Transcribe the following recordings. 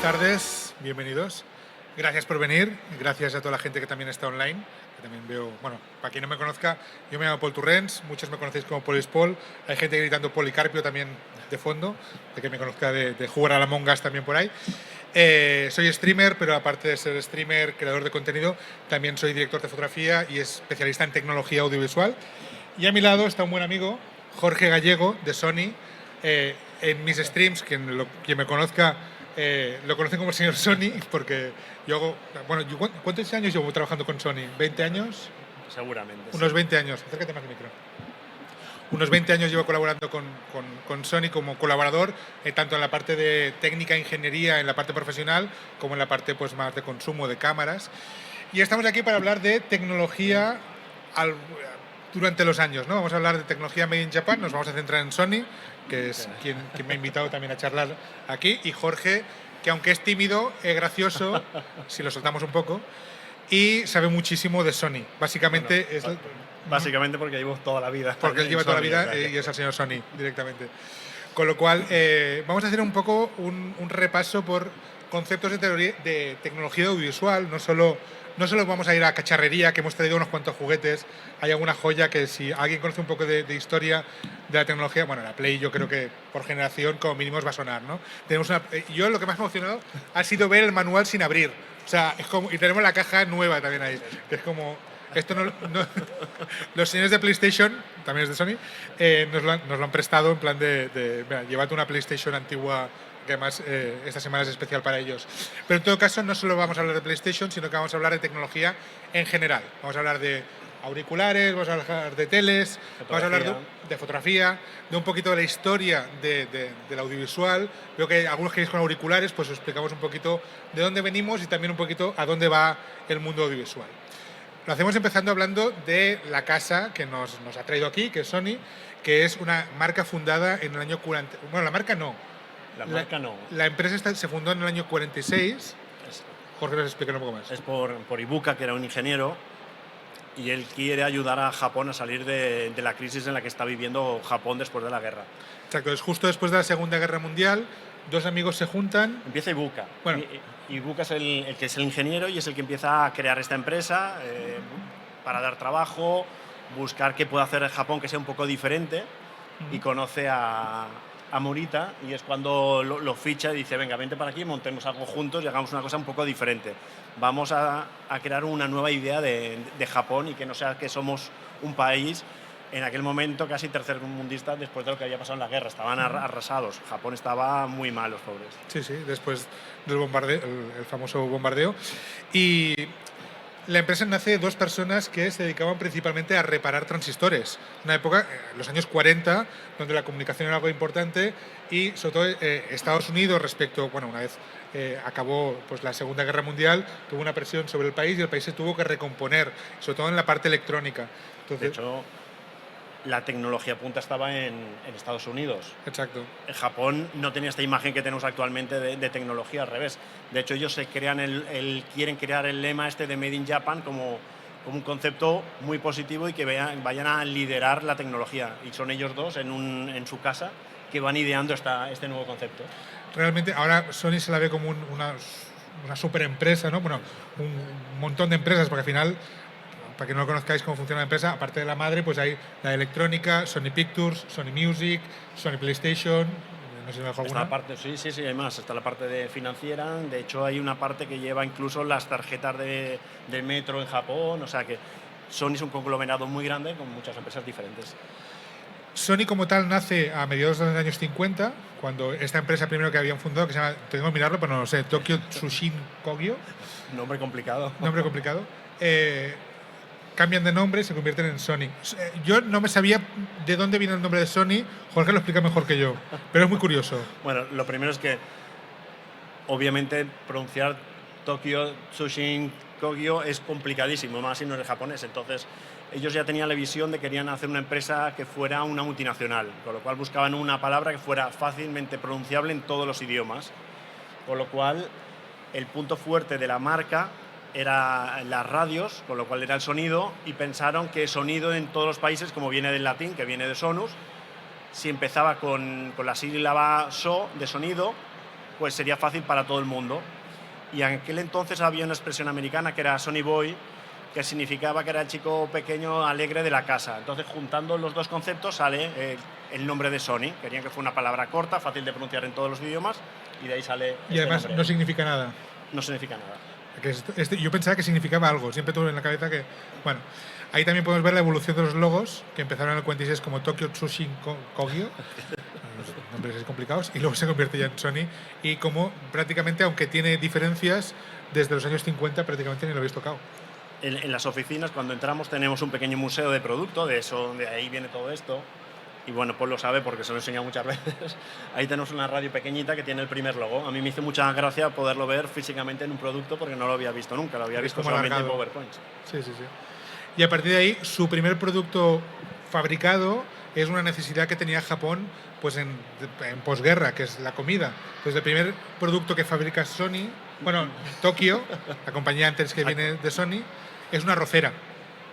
tardes, bienvenidos. Gracias por venir, gracias a toda la gente que también está online, que también veo, bueno, para quien no me conozca, yo me llamo Paul Turrens, muchos me conocéis como Polispol, hay gente gritando Policarpio también de fondo, de que me conozca de jugar a la Among Us también por ahí. Soy streamer, pero aparte de ser streamer, creador de contenido, también soy director de fotografía y especialista en tecnología audiovisual. Y a mi lado está un buen amigo, Jorge Gallego, de Sony. En mis streams, quien me conozca, lo conocen como el señor Sony, porque yo hago... Bueno, ¿cuántos años llevo trabajando con Sony? ¿20 años? Seguramente. Unos sí. 20 años. Acércate más al micro. Unos 20 años llevo colaborando con Sony como colaborador, tanto en la parte de técnica, ingeniería, en la parte profesional, como en la parte pues, más de consumo de cámaras. Y estamos aquí para hablar de tecnología durante los años, ¿no? Vamos a hablar de tecnología Made in Japan, nos vamos a centrar en Sony, que es quien me ha invitado también a charlar aquí, y Jorge, que aunque es tímido, es gracioso, si lo soltamos un poco, y sabe muchísimo de Sony. Básicamente Bueno, básicamente porque llevo toda la vida. porque él lleva toda la Sony, vida o sea que- y es el señor Sony directamente. Con lo cual, vamos a hacer un poco un repaso por conceptos de tecnología audiovisual. No solo vamos a ir a cacharrería, que hemos traído unos cuantos juguetes. Hay alguna joya que si alguien conoce un poco de historia de la tecnología, bueno, la Play yo creo que por generación como mínimo os va a sonar, ¿no? Yo lo que más me ha emocionado ha sido ver el manual sin abrir. O sea, es como, y tenemos la caja nueva también ahí, que es como... Esto los señores de PlayStation, también es de Sony, nos lo han prestado en plan mira, llévate una PlayStation antigua, que además esta semana es especial para ellos. Pero en todo caso, no solo vamos a hablar de PlayStation, sino que vamos a hablar de tecnología en general. Vamos a hablar de auriculares, vamos a hablar de teles, vamos a hablar de fotografía, de un poquito de la historia del audiovisual. Veo que algunos queréis con auriculares, pues os explicamos un poquito de dónde venimos y también un poquito a dónde va el mundo audiovisual. Lo hacemos empezando hablando de la casa que nos ha traído aquí, que es Sony, que es una marca fundada en el año 40... Bueno, la marca no. La marca no. La empresa se fundó en el año 46. Es, Jorge nos explica un poco más. es por Ibuka, que era un ingeniero, y él quiere ayudar a Japón a salir de la crisis en la que está viviendo Japón después de la guerra. Exacto, es justo después de la Segunda Guerra Mundial. Dos amigos se juntan. Empieza Ibuka. Bueno. Ibuka es el que es el ingeniero y es el que empieza a crear esta empresa para dar trabajo, buscar qué puede hacer Japón que sea un poco diferente, y conoce a Morita, y es cuando lo ficha y dice, venga, vente para aquí, montemos algo juntos y hagamos una cosa un poco diferente. Vamos a crear una nueva idea de Japón y que no sea que somos un país en aquel momento casi tercermundista después de lo que había pasado en la guerra. Estaban arrasados. Japón estaba muy mal, los pobres. Sí, después del bombardeo, el famoso bombardeo. Y la empresa nace de dos personas que se dedicaban principalmente a reparar transistores. Una época, los años 40, donde la comunicación era algo importante y sobre todo Estados Unidos respecto, bueno, una vez acabó pues, la Segunda Guerra Mundial, tuvo una presión sobre el país y el país se tuvo que recomponer, sobre todo en la parte electrónica. Entonces, de hecho, la tecnología punta estaba en Estados Unidos. Exacto. En Japón no tenía esta imagen que tenemos actualmente de tecnología, al revés. De hecho, ellos se crean quieren crear el lema este de Made in Japan como un concepto muy positivo y que vayan a liderar la tecnología. Y son ellos dos en su casa que van ideando este nuevo concepto. Realmente ahora Sony se la ve como una super empresa, ¿no? Bueno, un montón de empresas, porque al final, para que no lo conozcáis cómo funciona la empresa, aparte de la madre, pues hay la de electrónica, Sony Pictures, Sony Music, Sony PlayStation, no sé si me dejo alguna. Está la parte, sí, hay más. Está la parte de financiera, de hecho hay una parte que lleva incluso las tarjetas de metro en Japón, o sea que Sony es un conglomerado muy grande con muchas empresas diferentes. Sony como tal nace a mediados de los años 50, cuando esta empresa primero que habían fundado, que se llama, tengo que mirarlo, pero no lo sé, Tokyo Tsushin Kogyo. Nombre complicado. Nombre complicado. Cambian de nombre y se convierten en Sony. Yo no me sabía de dónde viene el nombre de Sony, Jorge lo explica mejor que yo, pero es muy curioso. Bueno, lo primero es que, obviamente, pronunciar Tokyo Tsushin Kogyo es complicadísimo, más si no eres japonés. Entonces, ellos ya tenían la visión de que querían hacer una empresa que fuera una multinacional, con lo cual buscaban una palabra que fuera fácilmente pronunciable en todos los idiomas. Con lo cual, el punto fuerte de la marca era las radios, con lo cual era el sonido, y pensaron que sonido en todos los países, como viene del latín, que viene de sonus, si empezaba con la sílaba so de sonido, pues sería fácil para todo el mundo. Y en aquel entonces había una expresión americana que era Sony Boy, que significaba que era el chico pequeño alegre de la casa. Entonces, juntando los dos conceptos, sale el nombre de Sony. Querían que fuera una palabra corta, fácil de pronunciar en todos los idiomas, y de ahí sale Y además nombre. no significa nada. No significa nada. Yo pensaba que significaba algo, siempre tuve en la cabeza que... Bueno, ahí también podemos ver la evolución de los logos, que empezaron en el 46 como Tokyo Tsushin Kogyo, nombres complicados, y luego se convierte ya en Sony, y como prácticamente, aunque tiene diferencias, desde los años 50 prácticamente ni lo habéis tocado. En las oficinas, cuando entramos, tenemos un pequeño museo de producto, de ahí viene todo esto. Y bueno, Paul lo sabe porque se lo he enseñado muchas veces. Ahí tenemos una radio pequeñita que tiene el primer logo. A mí me hizo mucha gracia poderlo ver físicamente en un producto porque no lo había visto nunca, lo había visto solamente en PowerPoint. Sí, sí, sí. Y a partir de ahí, su primer producto fabricado es una necesidad que tenía Japón pues en posguerra, que es la comida. Entonces, el primer producto que fabrica Sony, bueno, Tokio, la compañía antes que viene de Sony, es una arrocera.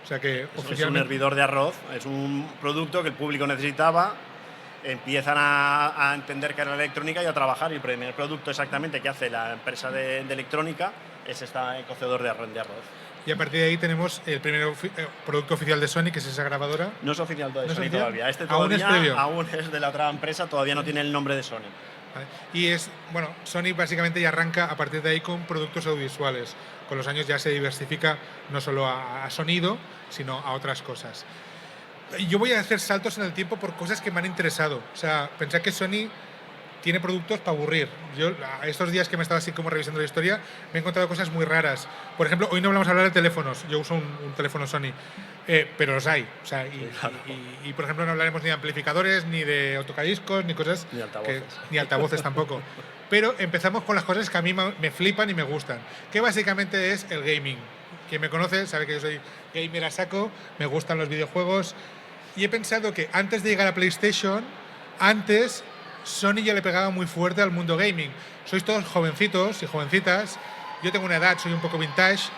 O sea que es un hervidor de arroz, es un producto que el público necesitaba, empiezan a entender que era electrónica y a trabajar, y el primer producto exactamente que hace la empresa de electrónica es este cocedor de arroz. Y a partir de ahí tenemos el primer producto oficial de Sony, que es esa grabadora. No es oficial de Sony todavía, este aún todavía aún es de la otra empresa, todavía no tiene el nombre de Sony. Vale. Y es, bueno, Sony básicamente ya arranca a partir de ahí con productos audiovisuales. Con los años ya se diversifica no solo a sonido, sino a otras cosas. Yo voy a hacer saltos en el tiempo por cosas que me han interesado. O sea, pensar que Sony tiene productos para aburrir. Yo, estos días que me estaba así como revisando la historia, me he encontrado cosas muy raras. Por ejemplo, hoy no vamos a hablar de teléfonos. Yo uso un teléfono Sony, pero los hay. O sea, y, por ejemplo, no hablaremos ni de amplificadores, ni de tocadiscos, ni cosas... Ni altavoces. Ni altavoces tampoco. Pero empezamos con las cosas que a mí me flipan y me gustan, que básicamente es el gaming. Quien me conoce sabe que yo soy gamer a saco, me gustan los videojuegos, y he pensado que antes de llegar a PlayStation, antes Sony ya le pegaba muy fuerte al mundo gaming. Sois todos jovencitos y jovencitas, yo tengo una edad, soy un poco vintage,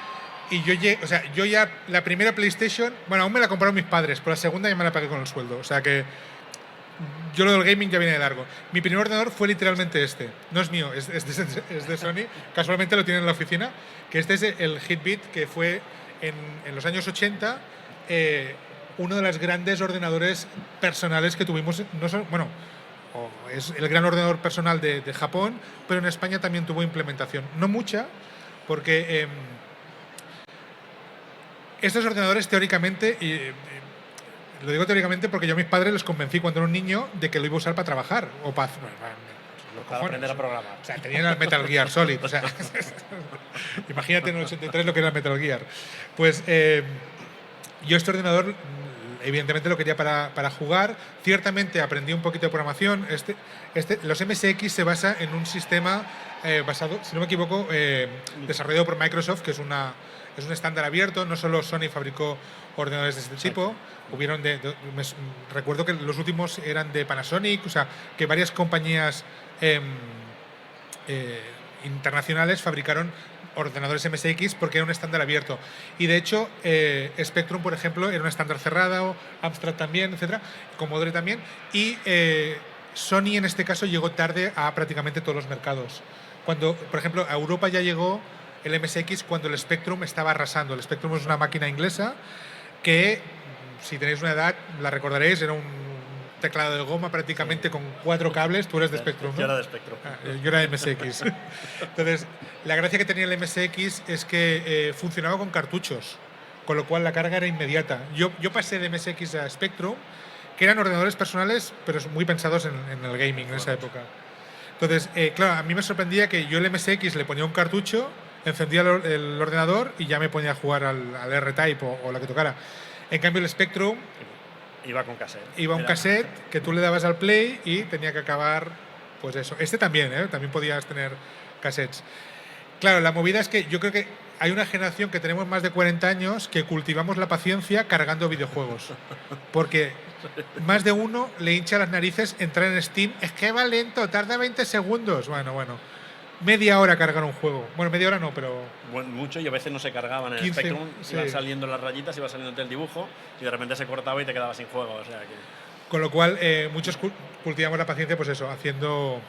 y yo ya la primera PlayStation, bueno, aún me la compraron mis padres, pero la segunda ya me la pagué con el sueldo, o sea que yo lo del gaming ya viene de largo. Mi primer ordenador fue literalmente este. No es mío, es de Sony. Casualmente lo tienen en la oficina. Que este es el Hitbit, que fue en los años 80 uno de los grandes ordenadores personales que tuvimos. No solo, bueno, es el gran ordenador personal de Japón, pero en España también tuvo implementación. No mucha, porque estos ordenadores teóricamente... lo digo teóricamente porque yo a mis padres les convencí cuando era un niño de que lo iba a usar para trabajar o para aprender a programar. O sea, tenían el Metal Gear Solid. O sea, imagínate en el 83 lo que era el Metal Gear. Pues yo este ordenador evidentemente lo quería para jugar. Ciertamente aprendí un poquito de programación. Los MSX se basa en un sistema basado, si no me equivoco, desarrollado por Microsoft, que es un estándar abierto. No solo Sony fabricó ordenadores de este tipo, recuerdo que los últimos eran de Panasonic, o sea, que varias compañías internacionales fabricaron ordenadores MSX porque era un estándar abierto. Y de hecho, Spectrum, por ejemplo, era un estándar cerrado, Amstrad también, etcétera, Commodore también, y Sony en este caso llegó tarde a prácticamente todos los mercados. Cuando, por ejemplo, a Europa ya llegó el MSX cuando el Spectrum estaba arrasando. El Spectrum es una máquina inglesa que, si tenéis una edad, la recordaréis, era un teclado de goma prácticamente con 4 cables. Tú eres de Spectrum, ¿no? Yo era de Spectrum. Yo era de MSX. Entonces, la gracia que tenía el MSX es que funcionaba con cartuchos, con lo cual la carga era inmediata. Yo pasé de MSX a Spectrum, que eran ordenadores personales, pero muy pensados en el gaming en esa época. Entonces, claro, a mí me sorprendía que yo el MSX le ponía un cartucho, encendía el ordenador y ya me ponía a jugar al R-Type o la que tocara. En cambio, el Spectrum iba con cassette. Iba un cassette que tú le dabas al play y tenía que acabar, pues eso. Este también, también podías tener cassettes. Claro, la movida es que yo creo que hay una generación que tenemos más de 40 años que cultivamos la paciencia cargando videojuegos. Porque más de uno le hincha las narices entrar en Steam. Es que va lento, tarda 20 segundos. Bueno. Media hora cargar un juego. Bueno, media hora no, pero... Bueno, mucho, y a veces no se cargaban en 15, el Spectrum. Sí. Iban saliendo las rayitas, iba saliendo el dibujo y de repente se cortaba y te quedabas sin juego. O sea que... Con lo cual, muchos cultivamos la paciencia, pues eso, haciendo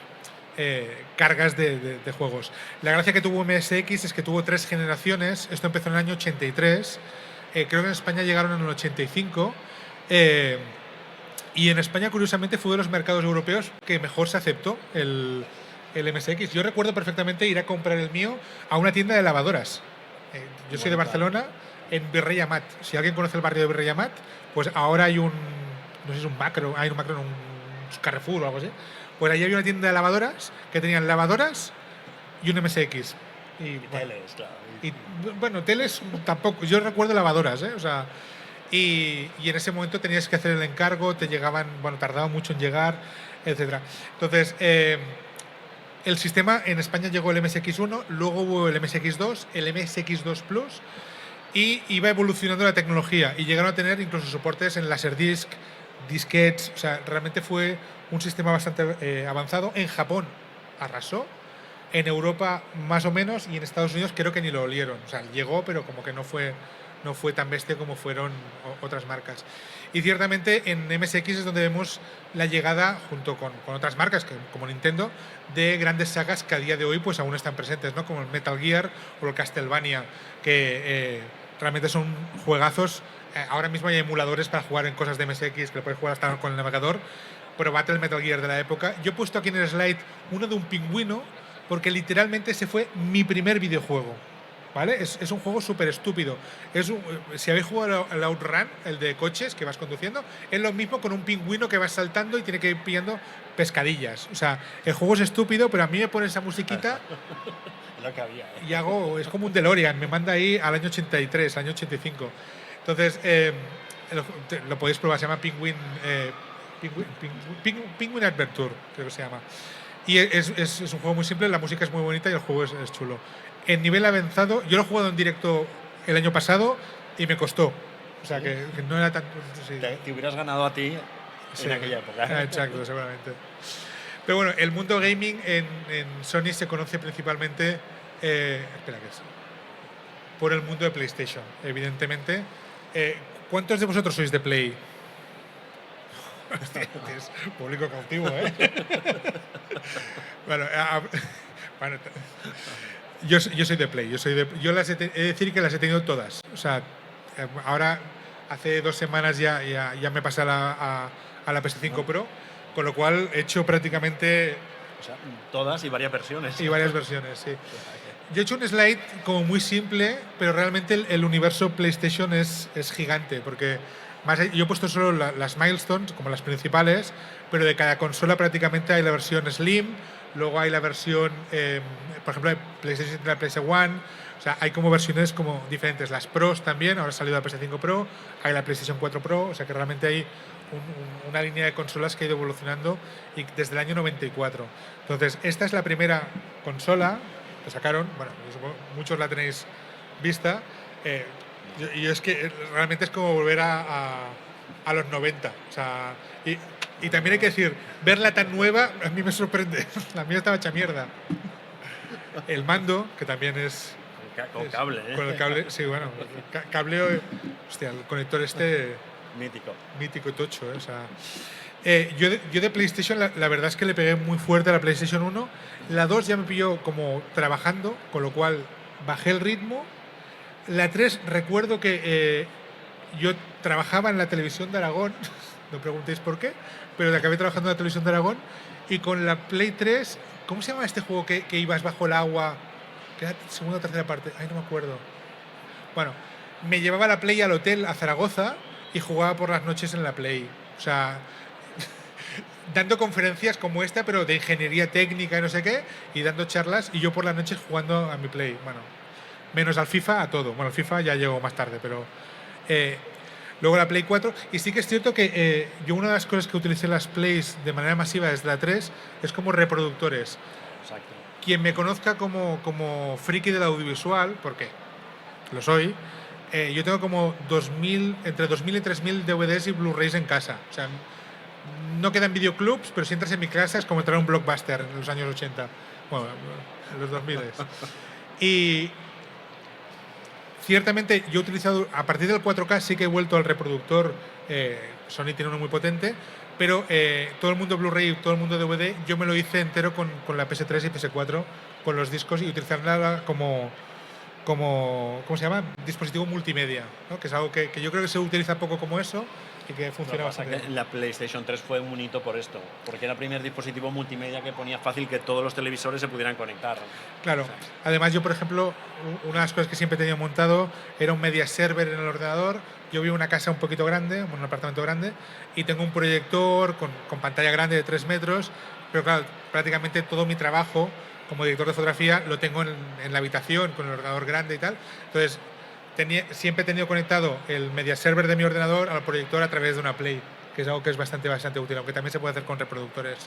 cargas de juegos. La gracia que tuvo MSX es que tuvo 3 generaciones. Esto empezó en el año 83. Creo que en España llegaron en el 85. Y en España, curiosamente, fue de los mercados europeos que mejor se aceptó el MSX. Yo recuerdo perfectamente ir a comprar el mío a una tienda de lavadoras. Yo soy de Barcelona, en Virrey Amat. Si alguien conoce el barrio de Virrey Amat, pues ahora hay no sé si es un macro, hay un macro en un Carrefour o algo así. Pues ahí había una tienda de lavadoras que tenían lavadoras y un MSX. Y teles, claro. Y bueno, teles tampoco. Yo recuerdo lavadoras, ¿eh? O sea, y en ese momento tenías que hacer el encargo, te llegaban, bueno, tardaba mucho en llegar, etcétera. Entonces, el sistema en España llegó el MSX1, luego hubo el MSX2, el MSX2 Plus, y iba evolucionando la tecnología y llegaron a tener incluso soportes en Laserdisc, disquetes. O sea, realmente fue un sistema bastante avanzado. En Japón arrasó, en Europa más o menos, y en Estados Unidos creo que ni lo olieron. O sea, llegó, pero como que no fue tan bestia como fueron otras marcas. Y ciertamente en MSX es donde vemos la llegada, junto con otras marcas como Nintendo, de grandes sagas que a día de hoy pues aún están presentes, ¿no? Como el Metal Gear o el Castlevania, que realmente son juegazos. Ahora mismo hay emuladores para jugar en cosas de MSX que lo puedes jugar hasta con el navegador. Probate el Metal Gear de la época. Yo he puesto aquí en el slide uno de un pingüino porque literalmente ese fue mi primer videojuego. ¿Vale? Es un juego súper estúpido. Si habéis jugado al Outrun, el de coches que vas conduciendo, es lo mismo con un pingüino que vas saltando y tiene que ir pillando pescadillas. O sea, el juego es estúpido, pero a mí me pone esa musiquita lo que había, y es como un DeLorean, me manda ahí al año 83, al año 85. Entonces, lo podéis probar, se llama Penguin Adventure, creo que se llama. Y es un juego muy simple, la música es muy bonita y el juego es chulo. En nivel avanzado, yo lo he jugado en directo el año pasado y me costó. O sea, que no era tan... Sí. Te hubieras ganado a ti en aquella época. Exacto, seguramente. Pero bueno, el mundo gaming en Sony se conoce principalmente... espera, ¿qué es? Por el mundo de PlayStation, evidentemente. ¿Cuántos de vosotros sois de Play? Hostia, es público cautivo, ¿eh? Bueno, yo soy de Play. Yo he de decir que las he tenido todas. O sea, ahora hace 2 semanas ya me pasé a la PS5 Pro, con lo cual he hecho prácticamente... O sea, todas y varias versiones. Y varias versiones, sí. Yo he hecho un slide como muy simple, pero realmente el universo PlayStation es gigante, porque yo he puesto solo las milestones, como las principales, pero de cada consola prácticamente hay la versión Slim, luego hay la versión, por ejemplo, de PlayStation y la PlayStation One. O sea, hay como versiones como diferentes. Las Pros también, ahora ha salido la PS5 Pro, hay la PlayStation 4 Pro, o sea que realmente hay una línea de consolas que ha ido evolucionando y desde el año 94. Entonces, esta es la primera consola que sacaron, bueno, muchos la tenéis vista, y es que realmente es como volver a los 90. O sea, y también hay que decir, verla tan nueva a mí me sorprende. La mía estaba hecha mierda. El mando, que también es... Con cable, ¿eh? Con el cable, sí, bueno. Cable, hostia, el conector mítico y tocho, ¿eh? O sea, yo de PlayStation, la verdad es que le pegué muy fuerte a la PlayStation 1. La 2 ya me pilló como trabajando, con lo cual bajé el ritmo. La 3 recuerdo que yo trabajaba en la televisión de Aragón, no preguntéis por qué, pero acabé trabajando en la televisión de Aragón, y con la Play 3, ¿cómo se llama este juego que ibas bajo el agua? Que era segunda o tercera parte, ay, no me acuerdo. Bueno, me llevaba la Play al hotel a Zaragoza y jugaba por las noches en la Play. O sea, dando conferencias como esta, pero de ingeniería técnica y no sé qué, y dando charlas, y yo por las noches jugando a mi Play. Bueno, menos al FIFA, a todo. Bueno, al FIFA ya llegó más tarde, pero... luego la Play 4, y sí que es cierto que yo una de las cosas que utilicé las Plays de manera masiva desde la 3 es como reproductores. Exacto. Quien me conozca como friki del audiovisual, porque lo soy, yo tengo como entre 2.000 y 3.000 DVDs y Blu-rays en casa. O sea, no quedan videoclubs, pero si entras en mi casa es como entrar a un Blockbuster en los años 80, bueno, en los 2000. Y ciertamente yo he utilizado, a partir del 4K sí que he vuelto al reproductor, Sony tiene uno muy potente, pero todo el mundo Blu-ray y todo el mundo DVD, yo me lo hice entero con la PS3 y PS4, con los discos y utilizarla como ¿cómo se llama? Dispositivo multimedia, ¿no? Que es algo que yo creo que se utiliza poco como eso y que funciona Lo que pasa bastante que bien. la PlayStation 3 fue un hito por esto, porque era el primer dispositivo multimedia que ponía fácil que todos los televisores se pudieran conectar. Claro. Además, yo, por ejemplo, una de las cosas que siempre he tenido montado era un media server en el ordenador. Yo vivo en una casa un poquito grande, un apartamento grande, y tengo un proyector con pantalla grande de 3 metros, pero claro, prácticamente todo mi trabajo como director de fotografía lo tengo en la habitación, con el ordenador grande y tal. Entonces, siempre he tenido conectado el media server de mi ordenador al proyector a través de una Play, que es algo que es bastante útil, aunque también se puede hacer con reproductores.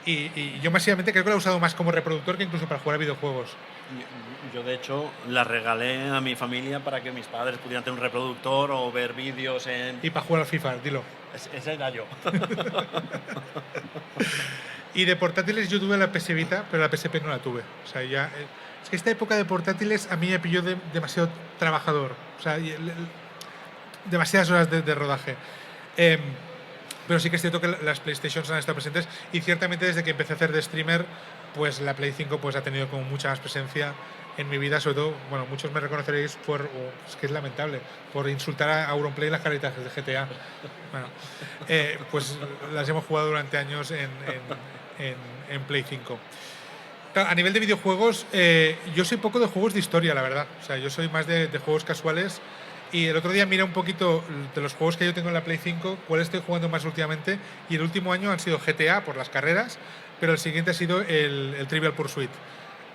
Y yo masivamente creo que lo he usado más como reproductor que incluso para jugar a videojuegos. Yo, de hecho, la regalé a mi familia para que mis padres pudieran tener un reproductor o ver vídeos en... Y para jugar al FIFA, dilo. Ese era yo. Y de portátiles yo tuve la PS Vita, pero la PSP no la tuve. O sea, ya... es que esta época de portátiles a mí me pilló demasiado trabajador. O sea, demasiadas horas de rodaje. Pero sí que es cierto que las PlayStations han estado presentes y ciertamente desde que empecé a hacer de streamer, pues la Play 5 pues, ha tenido como mucha más presencia en mi vida, sobre todo, bueno, muchos me reconoceréis es que es lamentable, por insultar a Auronplay las caritas de GTA. Bueno, pues las hemos jugado durante años en Play 5. Claro, a nivel de videojuegos, yo soy poco de juegos de historia, la verdad. O sea, yo soy más de juegos casuales. Y el otro día miré un poquito de los juegos que yo tengo en la Play 5, cuál estoy jugando más últimamente. Y el último año han sido GTA por las carreras, pero el siguiente ha sido el Trivial Pursuit.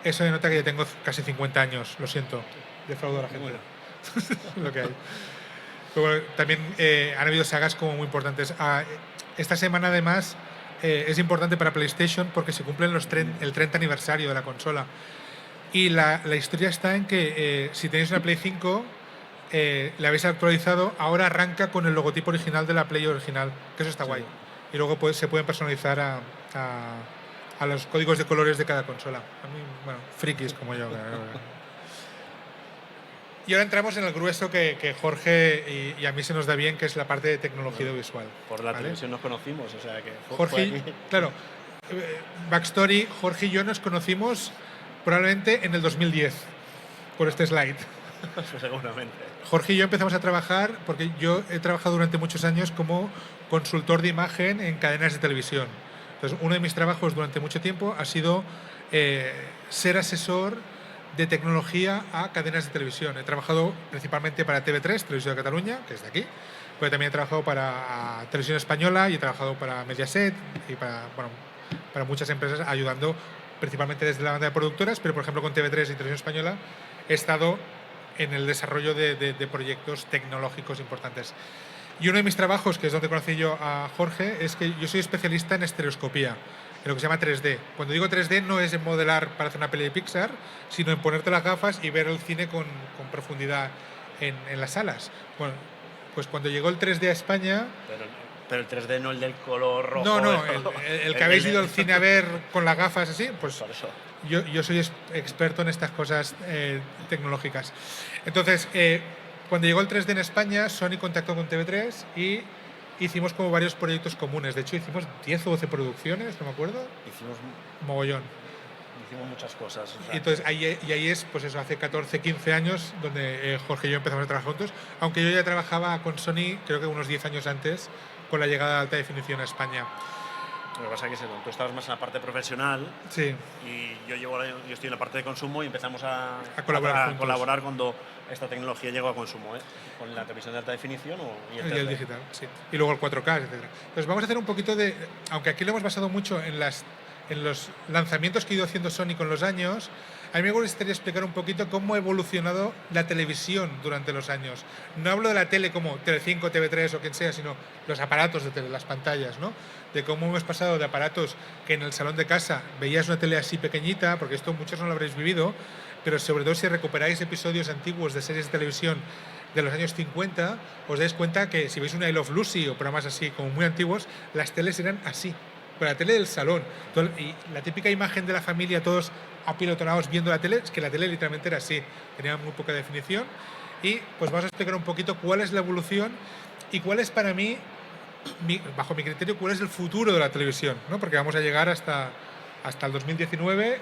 Eso denota que ya tengo casi 50 años, lo siento. Defraudo a la gente. Bueno. Lo que hay. Pero bueno, también han habido sagas como muy importantes. Esta semana, además, es importante para PlayStation porque se cumplen el 30 aniversario de la consola. Y la historia está en que si tenéis una Play 5, la habéis actualizado, ahora arranca con el logotipo original de la Play original, que eso está guay. Y luego se pueden personalizar a los códigos de colores de cada consola. A mí, bueno, frikis como yo. Y ahora entramos en el grueso que Jorge y a mí se nos da bien, que es la parte de tecnología visual. Por la televisión nos conocimos, o sea que... Jorge, claro, backstory, Jorge y yo nos conocimos probablemente en el 2010, por este slide. Seguramente. Jorge y yo empezamos a trabajar, porque yo he trabajado durante muchos años como consultor de imagen en cadenas de televisión. Entonces, uno de mis trabajos durante mucho tiempo ha sido ser asesor de tecnología a cadenas de televisión. He trabajado principalmente para TV3, Televisión de Cataluña, que es de aquí, pero también he trabajado para Televisión Española y he trabajado para Mediaset y para muchas empresas, ayudando principalmente desde la banda de productoras, pero por ejemplo con TV3 y Televisión Española he estado en el desarrollo de proyectos tecnológicos importantes. Y uno de mis trabajos, que es donde conocí yo a Jorge, es que yo soy especialista en estereoscopía, en lo que se llama 3D. Cuando digo 3D no es en modelar para hacer una peli de Pixar, sino en ponerte las gafas y ver el cine con profundidad en las salas. Bueno, pues cuando llegó el 3D a España... Pero el 3D no el del color rojo. No, el que habéis ido al cine a ver con las gafas así, pues por eso. Yo soy experto en estas cosas tecnológicas. Entonces, cuando llegó el 3D en España, Sony contactó con TV3 y hicimos como varios proyectos comunes. De hecho, hicimos 10 o 12 producciones, no me acuerdo. Hicimos mogollón. Hicimos muchas cosas. O sea, y entonces ahí es, pues eso, hace 14, 15 años donde Jorge y yo empezamos a trabajar juntos, aunque yo ya trabajaba con Sony, creo que unos 10 años antes, con la llegada de alta definición a España. Lo que pasa es que tú estabas más en la parte profesional, sí, y yo estoy en la parte de consumo y empezamos a colaborar cuando esta tecnología llegó a consumo, con la televisión de alta definición y el digital, sí. Y luego el 4K, etc. Entonces vamos a hacer un poquito de, aunque aquí lo hemos basado mucho en los lanzamientos que ha ido haciendo Sony con los años, a mí me gustaría explicar un poquito cómo ha evolucionado la televisión durante los años. No hablo de la tele como Telecinco, TV3 o quien sea, sino los aparatos de tele, las pantallas, ¿no? De cómo hemos pasado de aparatos que en el salón de casa veías una tele así pequeñita, porque esto muchos no lo habréis vivido, pero sobre todo si recuperáis episodios antiguos de series de televisión de los años 50, os dais cuenta que si veis una I Love Lucy o programas así como muy antiguos, las teles eran así. Pero la tele del salón, y la típica imagen de la familia, todos apilotonados viendo la tele, es que la tele literalmente era así, tenía muy poca definición. Y pues vamos a explicar un poquito cuál es la evolución y cuál es para mí bajo mi criterio, cuál es el futuro de la televisión, ¿no? Porque vamos a llegar hasta el 2019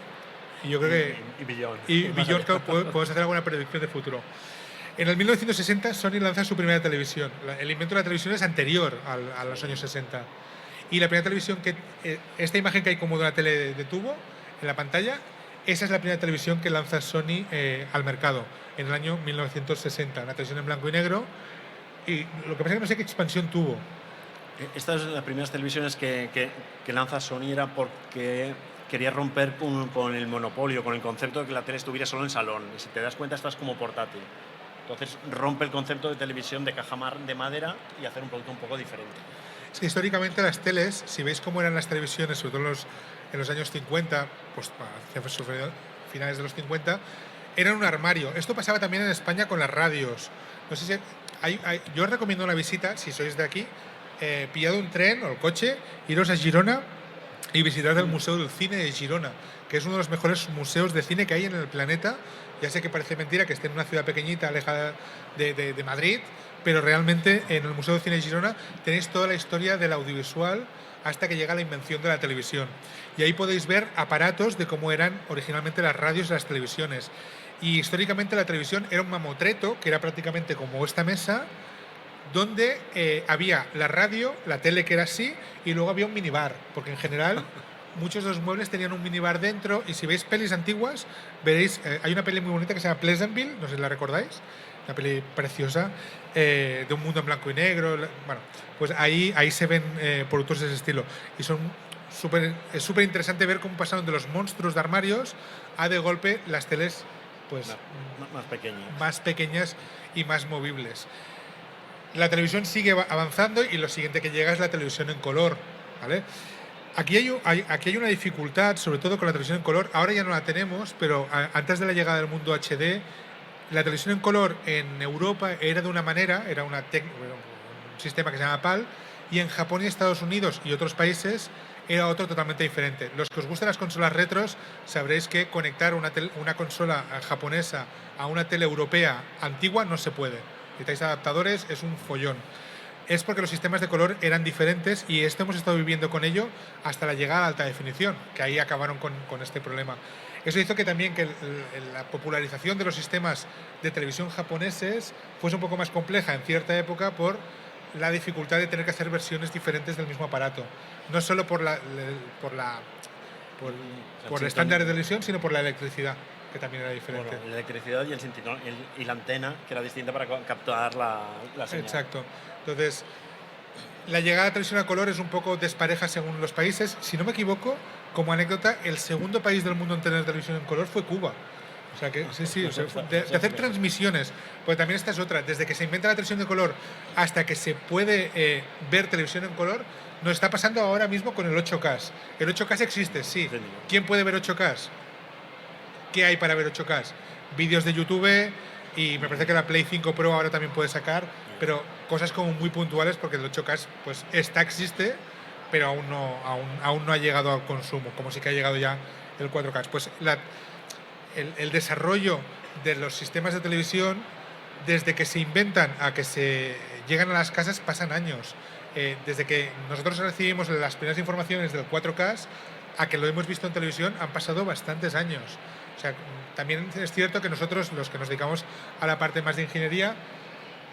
y yo creo que... Y billón. Y billón, claro, podemos hacer alguna predicción de futuro. En el 1960 Sony lanza su primera televisión. El invento de la televisión es anterior a los años 60. Y la primera televisión esta imagen que hay como de una tele de tubo en la pantalla, esa es la primera televisión que lanza Sony al mercado en el año 1960. Una televisión en blanco y negro. Y lo que pasa es que no sé qué expansión tuvo. Estas son las primeras televisiones que lanza Sony era porque quería romper con el monopolio, con el concepto de que la tele estuviera solo en salón. Y si te das cuenta, estás como portátil. Entonces rompe el concepto de televisión de caja de madera y hacer un producto un poco diferente. Sí, históricamente las teles, si veis cómo eran las televisiones, sobre todo en los años 50, pues hacia finales de los 50, eran un armario. Esto pasaba también en España con las radios. No sé si yo os recomiendo una visita, si sois de aquí, pillad un tren o el coche, iros a Girona y visitad el Museo del Cine de Girona, que es uno de los mejores museos de cine que hay en el planeta. Ya sé que parece mentira que esté en una ciudad pequeñita, alejada de Madrid, pero realmente en el Museo de Cine de Girona tenéis toda la historia del audiovisual hasta que llega la invención de la televisión. Y ahí podéis ver aparatos de cómo eran originalmente las radios y las televisiones. Y históricamente la televisión era un mamotreto, que era prácticamente como esta mesa, donde había la radio, la tele que era así, y luego había un minibar, porque en general muchos de los muebles tenían un minibar dentro, y si veis pelis antiguas, veréis, hay una peli muy bonita que se llama Pleasantville, no sé si la recordáis, una peli preciosa, de un mundo en blanco y negro. Bueno, pues ahí se ven productos de ese estilo, y es súper interesante ver cómo pasaron de los monstruos de armarios a de golpe las teles pues más pequeñas y más movibles. La televisión sigue avanzando y lo siguiente que llega es la televisión en color, ¿vale? Aquí hay una dificultad, sobre todo con la televisión en color. Ahora ya no la tenemos, pero antes de la llegada del mundo HD, la televisión en color en Europa era de una manera, era un sistema que se llama PAL, y en Japón y Estados Unidos y otros países era otro totalmente diferente. Los que os gustan las consolas retros sabréis que conectar una consola japonesa a una tele europea antigua no se puede. Necesitáis adaptadores, es un follón. Es porque los sistemas de color eran diferentes y hemos estado viviendo con ello hasta la llegada a la alta definición, que ahí acabaron con este problema. Eso hizo que también la popularización de los sistemas de televisión japoneses fuese un poco más compleja en cierta época por la dificultad de tener que hacer versiones diferentes del mismo aparato. No solo por el estándar de televisión, sino por la electricidad, que también era diferente. Bueno, la electricidad y el cinturón y la antena, que era distinta para captar la señal. Exacto. Entonces, la llegada de la televisión a color es un poco despareja según los países. Si no me equivoco, como anécdota, el segundo país del mundo en tener televisión en color fue Cuba. O sea que sí, o sea, de hacer transmisiones, pues también esta es otra. Desde que se inventa la televisión de color hasta que se puede ver televisión en color, nos está pasando ahora mismo con el 8K. El 8K existe, sí. ¿Quién puede ver 8K? ¿Qué hay para ver 8K? Vídeos de YouTube y me parece que la Play 5 Pro ahora también puede sacar, pero cosas como muy puntuales porque el 8K pues existe, pero aún no ha llegado al consumo, como sí que ha llegado ya el 4K. Pues el desarrollo de los sistemas de televisión, desde que se inventan a que se llegan a las casas, pasan años. Desde que nosotros recibimos las primeras informaciones del 4K a que lo hemos visto en televisión han pasado bastantes años. O sea, también es cierto que nosotros, los que nos dedicamos a la parte más de ingeniería,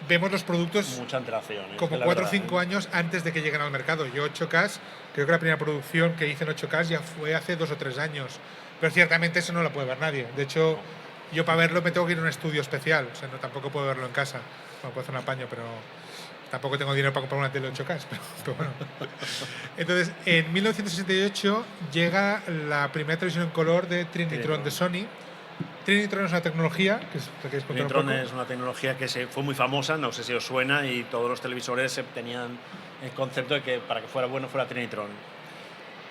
vemos los productos mucha antelación, como 4 o 5 años antes de que lleguen al mercado. Yo 8K, creo que la primera producción que hice en 8K ya fue hace 2 o 3 años. Pero ciertamente eso no lo puede ver nadie. De hecho, yo para verlo me tengo que ir a un estudio especial. O sea, tampoco puedo verlo en casa. Bueno, puedo hacer un apaño, pero tampoco tengo dinero para comprar una tele 8K. Pero bueno. Entonces, en 1968 llega la primera televisión en color de Trinitron de Sony. Trinitron es una tecnología Trinitron es una tecnología que fue muy famosa, no sé si os suena, y todos los televisores tenían el concepto de que para que fuera bueno fuera Trinitron.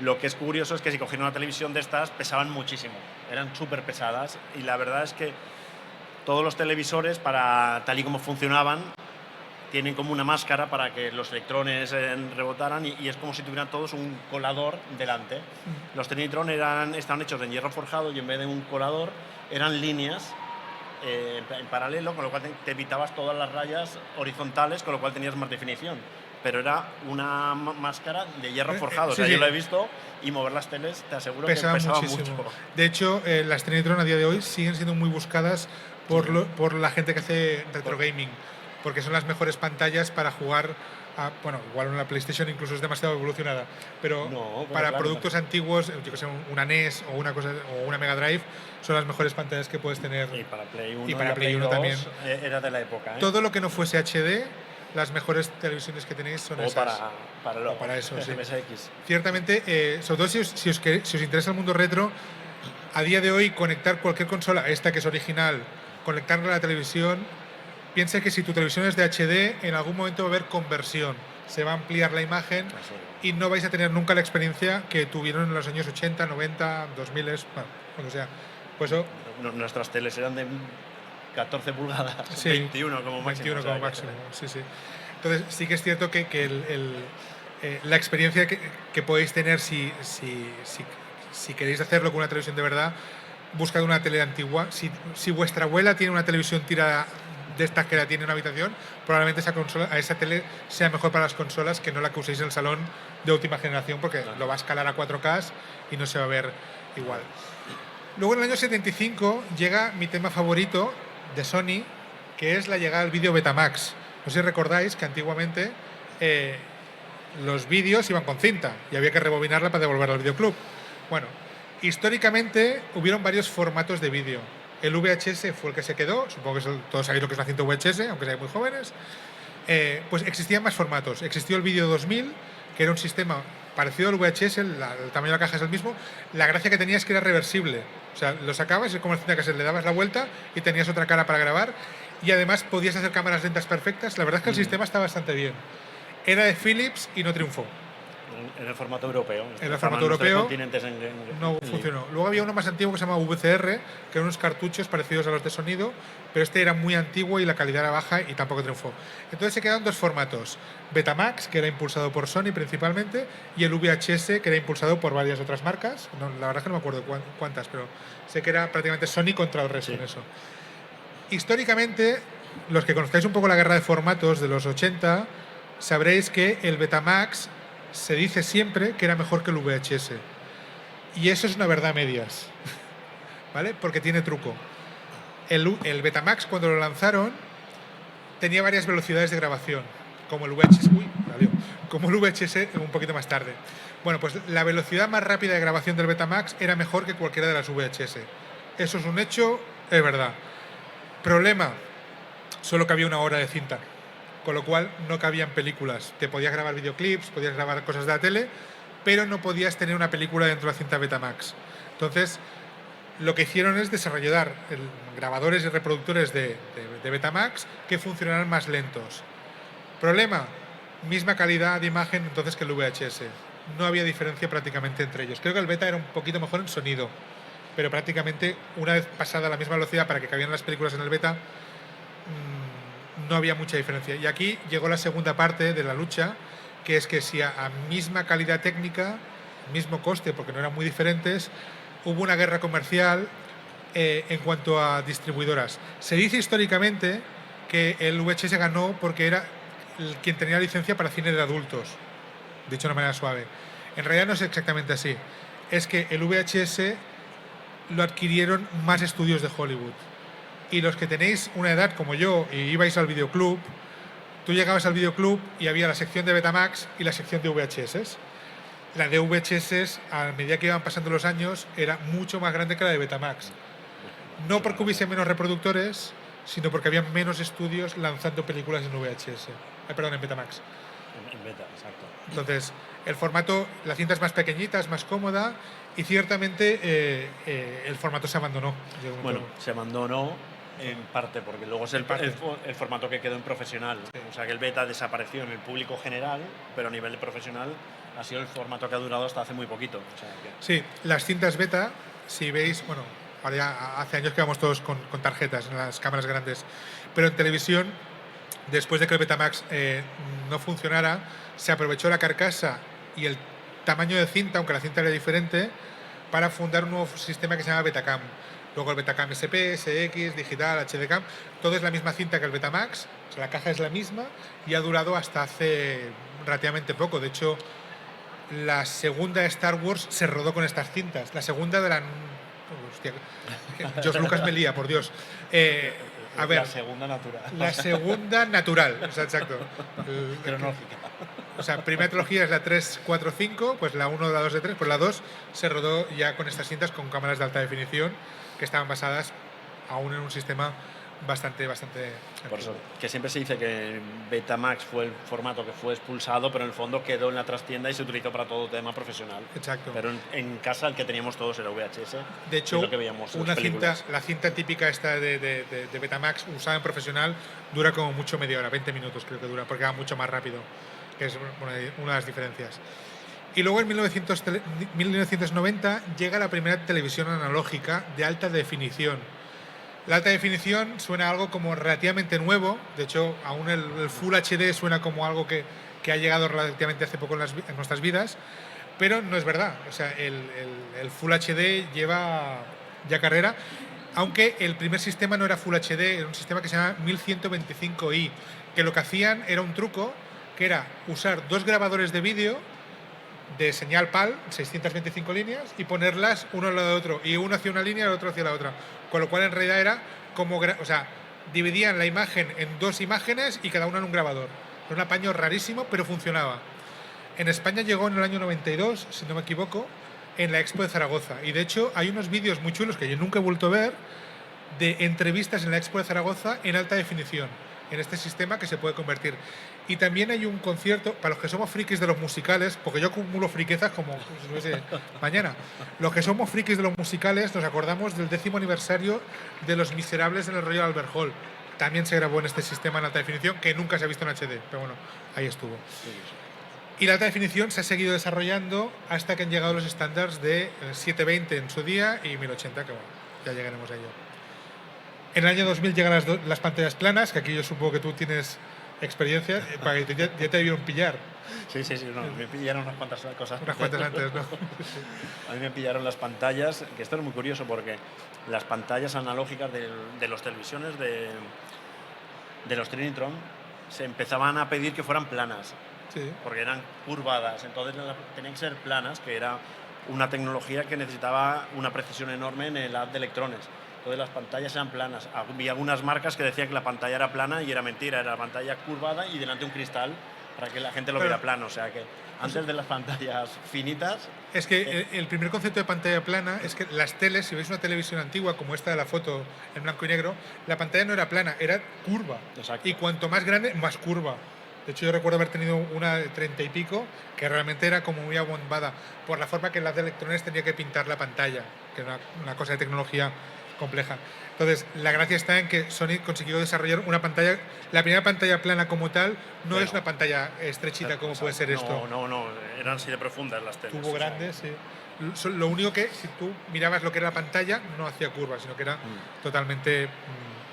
Lo que es curioso es que si cogieron una televisión de estas pesaban muchísimo, eran súper pesadas, y la verdad es que todos los televisores, para tal y como funcionaban, tienen como una máscara para que los electrones rebotaran y es como si tuvieran todos un colador delante. Los Trinitron estaban hechos de hierro forjado y en vez de un colador eran líneas en paralelo, con lo cual te evitabas todas las rayas horizontales, con lo cual tenías más definición. pero era una máscara de hierro forjado. Sí, o sea, sí. yo lo he visto y mover las teles, te aseguro Pesaba que pesaba muchísimo. mucho. De hecho, las Trinitron a día de hoy siguen siendo muy buscadas por la gente que hace retro gaming, porque son las mejores pantallas para jugar bueno, igual una PlayStation incluso es demasiado evolucionada, pero No, para claro, productos antiguos, yo que sé, una NES o una Mega Drive, son las mejores pantallas que puedes tener. Y para Play 1 y para Play 1 2 también. Era de la época. Todo lo que no fuese HD, las mejores televisiones que tenéis son o esas. para eso, sí. MSX. Ciertamente, sobre todo si os interesa el mundo retro, a día de hoy conectar cualquier consola, esta que es original, conectarla a la televisión, piensa que si tu televisión es de HD, en algún momento va a haber conversión, se va a ampliar la imagen y no vais a tener nunca la experiencia que tuvieron en los años 80, 90, 2000, bueno, cuando sea. Pues eso, Nuestras teles eran de 14 pulgadas, sí, 21 como máximo. 21 como máximo, sí, sí. Entonces sí que es cierto que la experiencia que podéis tener si queréis hacerlo con una televisión de verdad, buscad una tele antigua. Si vuestra abuela tiene una televisión tirada de estas que la tiene en una habitación, probablemente esa tele sea mejor para las consolas que no la que uséis en el salón de última generación, porque lo va a escalar a 4K y no se va a ver igual. Luego en el año 75 llega mi tema favorito de Sony, que es la llegada del vídeo Betamax. No sé si recordáis que antiguamente los vídeos iban con cinta y había que rebobinarla para devolverla al videoclub. Bueno, históricamente hubieron varios formatos de vídeo. El VHS fue el que se quedó, supongo que todos sabéis lo que es una cinta VHS, aunque seáis muy jóvenes. Pues existían más formatos. Existió el vídeo 2000, que era un sistema parecido al VHS, el tamaño de la caja es el mismo. La gracia que tenía es que era reversible. O sea, lo sacabas, es como la cinta que le dabas la vuelta y tenías otra cara para grabar. Y además podías hacer cámaras lentas perfectas. La verdad es que el sistema está bastante bien. Era de Philips y no triunfó. En el formato europeo. En el formato europeo no en funcionó. Luego había uno más antiguo que se llama VCR, que eran unos cartuchos parecidos a los de sonido, pero este era muy antiguo y la calidad era baja y tampoco triunfó. Entonces se quedaron dos formatos: Betamax, que era impulsado por Sony principalmente, y el VHS, que era impulsado por varias otras marcas. No, la verdad es que no me acuerdo cuántas, pero sé que era prácticamente Sony contra el resto en eso. Históricamente, los que conozcáis un poco la guerra de formatos de los 80, sabréis que el Betamax se dice siempre que era mejor que el VHS. Y eso es una verdad a medias, ¿vale? Porque tiene truco. El Betamax, cuando lo lanzaron, tenía varias velocidades de grabación, como el VHS, como el VHS un poquito más tarde. Bueno, pues la velocidad más rápida de grabación del Betamax era mejor que cualquiera de las VHS. Eso es un hecho, es verdad. Problema, solo cabía una hora de cinta, con lo cual no cabían películas. Te podías grabar videoclips, podías grabar cosas de la tele, pero no podías tener una película dentro de la cinta Betamax. Entonces, lo que hicieron es desarrollar grabadores y reproductores de Betamax que funcionaran más lentos. Problema, misma calidad de imagen entonces que el VHS. No había diferencia prácticamente entre ellos. Creo que el Beta era un poquito mejor en sonido, pero prácticamente una vez pasada la misma velocidad para que cabían las películas en el Beta, no había mucha diferencia. Y aquí llegó la segunda parte de la lucha, que es que si a misma calidad técnica, mismo coste, porque no eran muy diferentes, hubo una guerra comercial en cuanto a distribuidoras. Se dice históricamente que el VHS ganó porque era quien tenía licencia para cine de adultos, dicho de una manera suave. En realidad no es exactamente así. Es que el VHS lo adquirieron más estudios de Hollywood. Y los que tenéis una edad como yo y ibais al videoclub, tú llegabas al videoclub y había la sección de Betamax y la sección de VHS. La de VHS, a medida que iban pasando los años, era mucho más grande que la de Betamax. No porque hubiese menos reproductores, sino porque había menos estudios lanzando películas en VHS. Perdón, en Betamax. En Beta, exacto. Entonces, el formato, la cinta es más pequeñita, es más cómoda y ciertamente el formato se abandonó. Bueno, se abandonó en parte porque luego es el formato que quedó en profesional. Sí. O sea que el Beta desapareció en el público general, pero a nivel de profesional ha sido el formato que ha durado hasta hace muy poquito. O sea que... Sí, las cintas Beta, si veis, bueno, ahora ya hace años que vamos todos con tarjetas en las cámaras grandes, pero en televisión, después de que el Betamax no funcionara, se aprovechó la carcasa y el tamaño de cinta, aunque la cinta era diferente, para fundar un nuevo sistema que se llama Betacam. Luego el Betacam SP, SX, digital, HDCam, todo es la misma cinta que el Betamax, o sea, la caja es la misma y ha durado hasta hace relativamente poco. De hecho, la segunda de Star Wars se rodó con estas cintas. La segunda de la... Hostia, George Lucas me lía, por Dios. A ver, La segunda natural. la segunda natural, o sea, exacto. Cronológica. O sea, primera trilogía es la 3, 4, 5, pues la 1, la 2 de 3, pues la 2 se rodó ya con estas cintas con cámaras de alta definición que estaban basadas aún en un sistema bastante Por eso, que siempre se dice que Betamax fue el formato que fue expulsado, pero en el fondo quedó en la trastienda y se utilizó para todo tema profesional. Exacto. Pero en casa el que teníamos todos era VHS. De hecho, lo que veíamos en una las cinta, películas. la cinta típica esta de Betamax usada en profesional dura como mucho media hora, 20 minutos creo que dura, porque va mucho más rápido, que es una de las diferencias. Y luego en 1990 llega la primera televisión analógica de alta definición. La alta definición suena algo como relativamente nuevo, de hecho aún el Full HD suena como algo que ha llegado relativamente hace poco en nuestras vidas, pero no es verdad. O sea, el Full HD lleva ya carrera, aunque el primer sistema no era Full HD, era un sistema que se llama 1125i, que lo que hacían era un truco, que era usar dos grabadores de vídeo de señal PAL, 625 líneas, y ponerlas uno al lado de otro, y uno hacia una línea y el otro hacia la otra, con lo cual en realidad era como, o sea, dividían la imagen en dos imágenes y cada una en un grabador. Era un apaño rarísimo, pero funcionaba. En España llegó en el año 92, si no me equivoco, en la Expo de Zaragoza, y de hecho hay unos vídeos muy chulos que yo nunca he vuelto a ver de entrevistas en la Expo de Zaragoza en alta definición, en este sistema que se puede convertir. Y también hay un concierto, para los que somos frikis de los musicales, porque yo acumulo friquezas como si fuese mañana. Los que somos frikis de los musicales nos acordamos del 10º aniversario de Los Miserables en el Royal Albert Hall. También se grabó en este sistema en alta definición, que nunca se ha visto en HD, pero bueno, ahí estuvo. Y la alta definición se ha seguido desarrollando hasta que han llegado los estándares de 720 en su día y 1080, que bueno, ya llegaremos a ello. En el año 2000 llegan las pantallas planas, que aquí yo supongo que tú tienes experiencia, para que ya te debieron pillar. Sí, no, me pillaron unas cuantas cosas. Unas cuantas antes, ¿no? A mí me pillaron las pantallas, que esto es muy curioso porque las pantallas analógicas de los televisiones de los Trinitron se empezaban a pedir que fueran planas, Sí. porque eran curvadas, entonces tenían que ser planas, que era una tecnología que necesitaba una precisión enorme en el haz de electrones. Entonces las pantallas eran planas. Había algunas marcas que decían que la pantalla era plana y era mentira, era la pantalla curvada y delante un cristal para que la gente lo viera plano. O sea que antes de las pantallas finitas... Es que el primer concepto de pantalla plana es que las teles, si veis una televisión antigua como esta de la foto en blanco y negro, la pantalla no era plana, era curva. Exacto. Y cuanto más grande, más curva. De hecho, yo recuerdo haber tenido una de 30 y pico que realmente era como muy abombada por la forma que el haz de electrones tenía que pintar la pantalla, que era una cosa de tecnología compleja. Entonces, la gracia está en que Sony consiguió desarrollar una pantalla, la primera pantalla plana como tal, no es una pantalla estrechita como puede ser esto. No, eran así de profundas las teles. Tubo grande, sí. Lo único que, si tú mirabas lo que era la pantalla, no hacía curvas, sino que era totalmente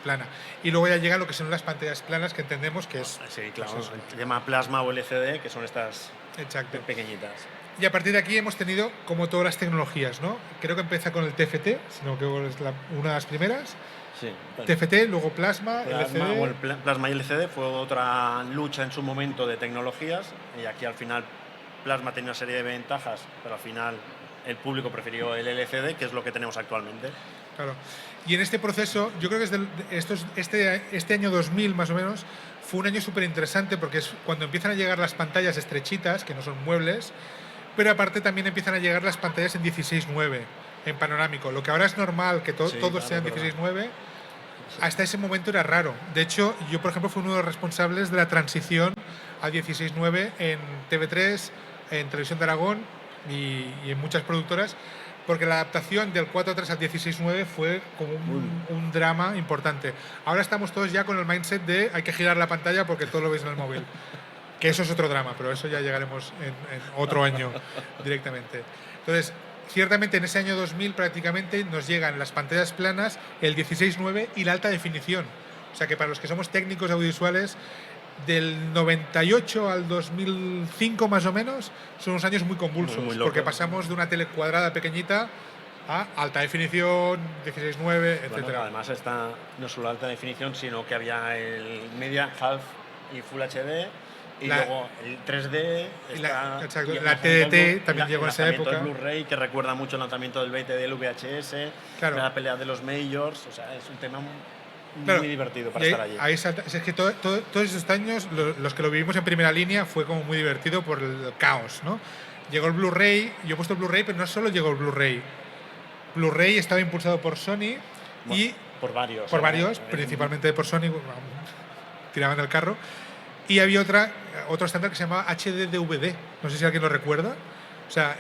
plana. Y luego ya llega lo que son las pantallas planas, que entendemos que es... Sí, claro, pues se llama plasma o LCD, que son estas exacto. pequeñitas. Y a partir de aquí hemos tenido como todas las tecnologías, ¿no? Creo que empieza con el TFT, sino que es una de las primeras. Sí, bueno. TFT, luego plasma, LCD. Bueno, plasma y LCD fue otra lucha en su momento de tecnologías y aquí al final plasma tenía una serie de ventajas, pero al final el público prefirió el LCD, que es lo que tenemos actualmente. Claro. Y en este proceso, yo creo que este año 2000 más o menos fue un año súper interesante porque es cuando empiezan a llegar las pantallas estrechitas, que no son muebles, pero aparte también empiezan a llegar las pantallas en 16:9, en panorámico. Lo que ahora es normal que todos sean 16:9, hasta ese momento era raro. De hecho, yo por ejemplo fui uno de los responsables de la transición a 16:9 en TV3, en Televisión de Aragón y en muchas productoras, porque la adaptación del 4:3 al 16:9 fue como un drama importante. Ahora estamos todos ya con el mindset de hay que girar la pantalla porque todo lo veis en el móvil. Que eso es otro drama, pero eso ya llegaremos en otro año directamente. Entonces, ciertamente en ese año 2000 prácticamente nos llegan las pantallas planas, el 16:9 y la alta definición. O sea que para los que somos técnicos audiovisuales, del 98 al 2005 más o menos, son unos años muy convulsos, muy porque pasamos de una tele cuadrada pequeñita a alta definición, 16:9, etc. Bueno, además está no solo alta definición, sino que había el Media, Half y Full HD, Y La- luego el 3D, y la- está, exacto, y el la lanzamiento del TDT también llegó en esa lanzamiento época. del Blu-ray, que recuerda mucho el lanzamiento del 20 del VHS, Claro. la pelea de los majors, o sea, es un tema Claro, muy divertido para y estar allí. ahí es que todos esos años, los que lo vivimos en primera línea, fue como muy divertido por el caos, ¿no? Llegó el Blu-ray, yo he puesto el Blu-ray, pero no solo llegó el Blu-ray. Blu-ray estaba impulsado por Sony y Por varios. por ¿eh? varios, principalmente por Sony, tiraban del carro. Y había otro estándar que se llamaba HD-DVD, no sé si alguien lo recuerda. O sea,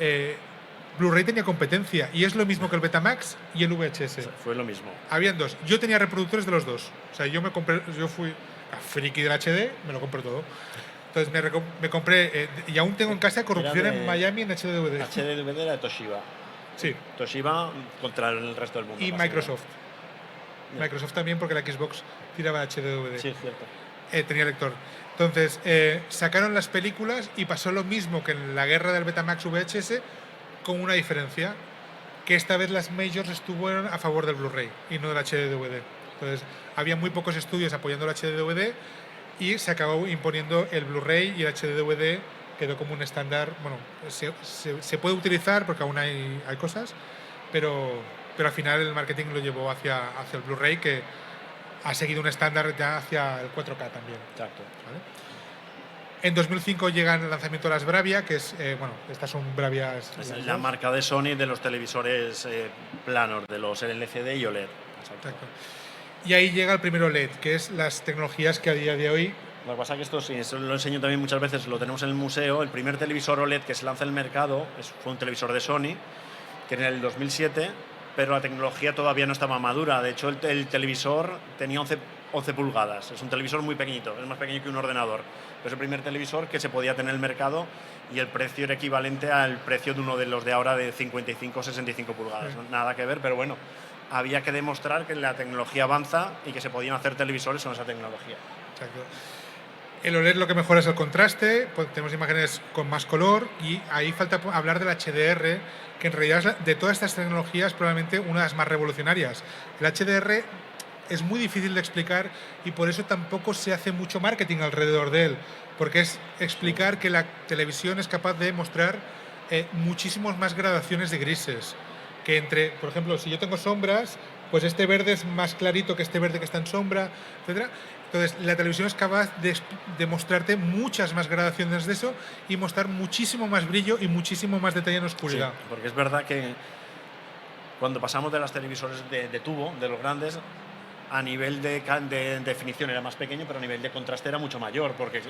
Blu-ray tenía competencia y es lo mismo que el Betamax y el VHS. Fue lo mismo. Habían dos. Yo tenía reproductores de los dos. O sea, yo fui friki del HD, me lo compré todo. Entonces me compré, y aún tengo en casa Corrupción Era de en Miami en HD-DVD. HD-DVD era de Toshiba. Sí. Toshiba contra el resto del mundo. Y básicamente. Microsoft. Ya. Microsoft también, porque la Xbox tiraba HD-DVD. Sí, es cierto. Tenía lector. Entonces, sacaron las películas y pasó lo mismo que en la guerra del Betamax VHS, con una diferencia, que esta vez las majors estuvieron a favor del Blu-ray y no del HD-DVD. Entonces, había muy pocos estudios apoyando el HD-DVD y se acabó imponiendo el Blu-ray, y el HD-DVD quedó como un estándar. Bueno, se puede utilizar porque aún hay cosas, pero al final el marketing lo llevó hacia el Blu-ray, que ha seguido un estándar ya hacia el 4K también. Exacto. ¿Vale? En 2005 llega el lanzamiento de las Bravia, que es, bueno, estas son Bravias. Es la marca de Sony de los televisores planos, de los LCD y OLED. Exacto. Y ahí llega el primero LED, que es las tecnologías que a día de hoy. Lo que pasa es que esto, sí, eso lo enseño también muchas veces, lo tenemos en el museo. El primer televisor OLED que se lanza al mercado fue un televisor de Sony, que en el 2007, pero la tecnología todavía no estaba madura. De hecho, el televisor tenía 11 pulgadas. Es un televisor muy pequeñito, es más pequeño que un ordenador. Pero es el primer televisor que se podía tener en el mercado y el precio era equivalente al precio de uno de los de ahora de 55 o 65 pulgadas. Sí. Nada que ver, pero bueno, había que demostrar que la tecnología avanza y que se podían hacer televisores con esa tecnología. Exacto. El OLED lo que mejora es el contraste, pues tenemos imágenes con más color, y ahí falta hablar del HDR, que en realidad es de todas estas tecnologías probablemente una de las más revolucionarias. El HDR es muy difícil de explicar y por eso tampoco se hace mucho marketing alrededor de él, porque es explicar que la televisión es capaz de mostrar muchísimas más gradaciones de grises, que entre, por ejemplo, si yo tengo sombras, pues este verde es más clarito que este verde que está en sombra, etcétera. Entonces, la televisión es capaz de mostrarte muchas más gradaciones de eso y mostrar muchísimo más brillo y muchísimo más detalle en oscuridad. Sí, porque es verdad que cuando pasamos de las televisores de tubo, de los grandes, a nivel de definición era más pequeño, pero a nivel de contraste era mucho mayor, porque Sí.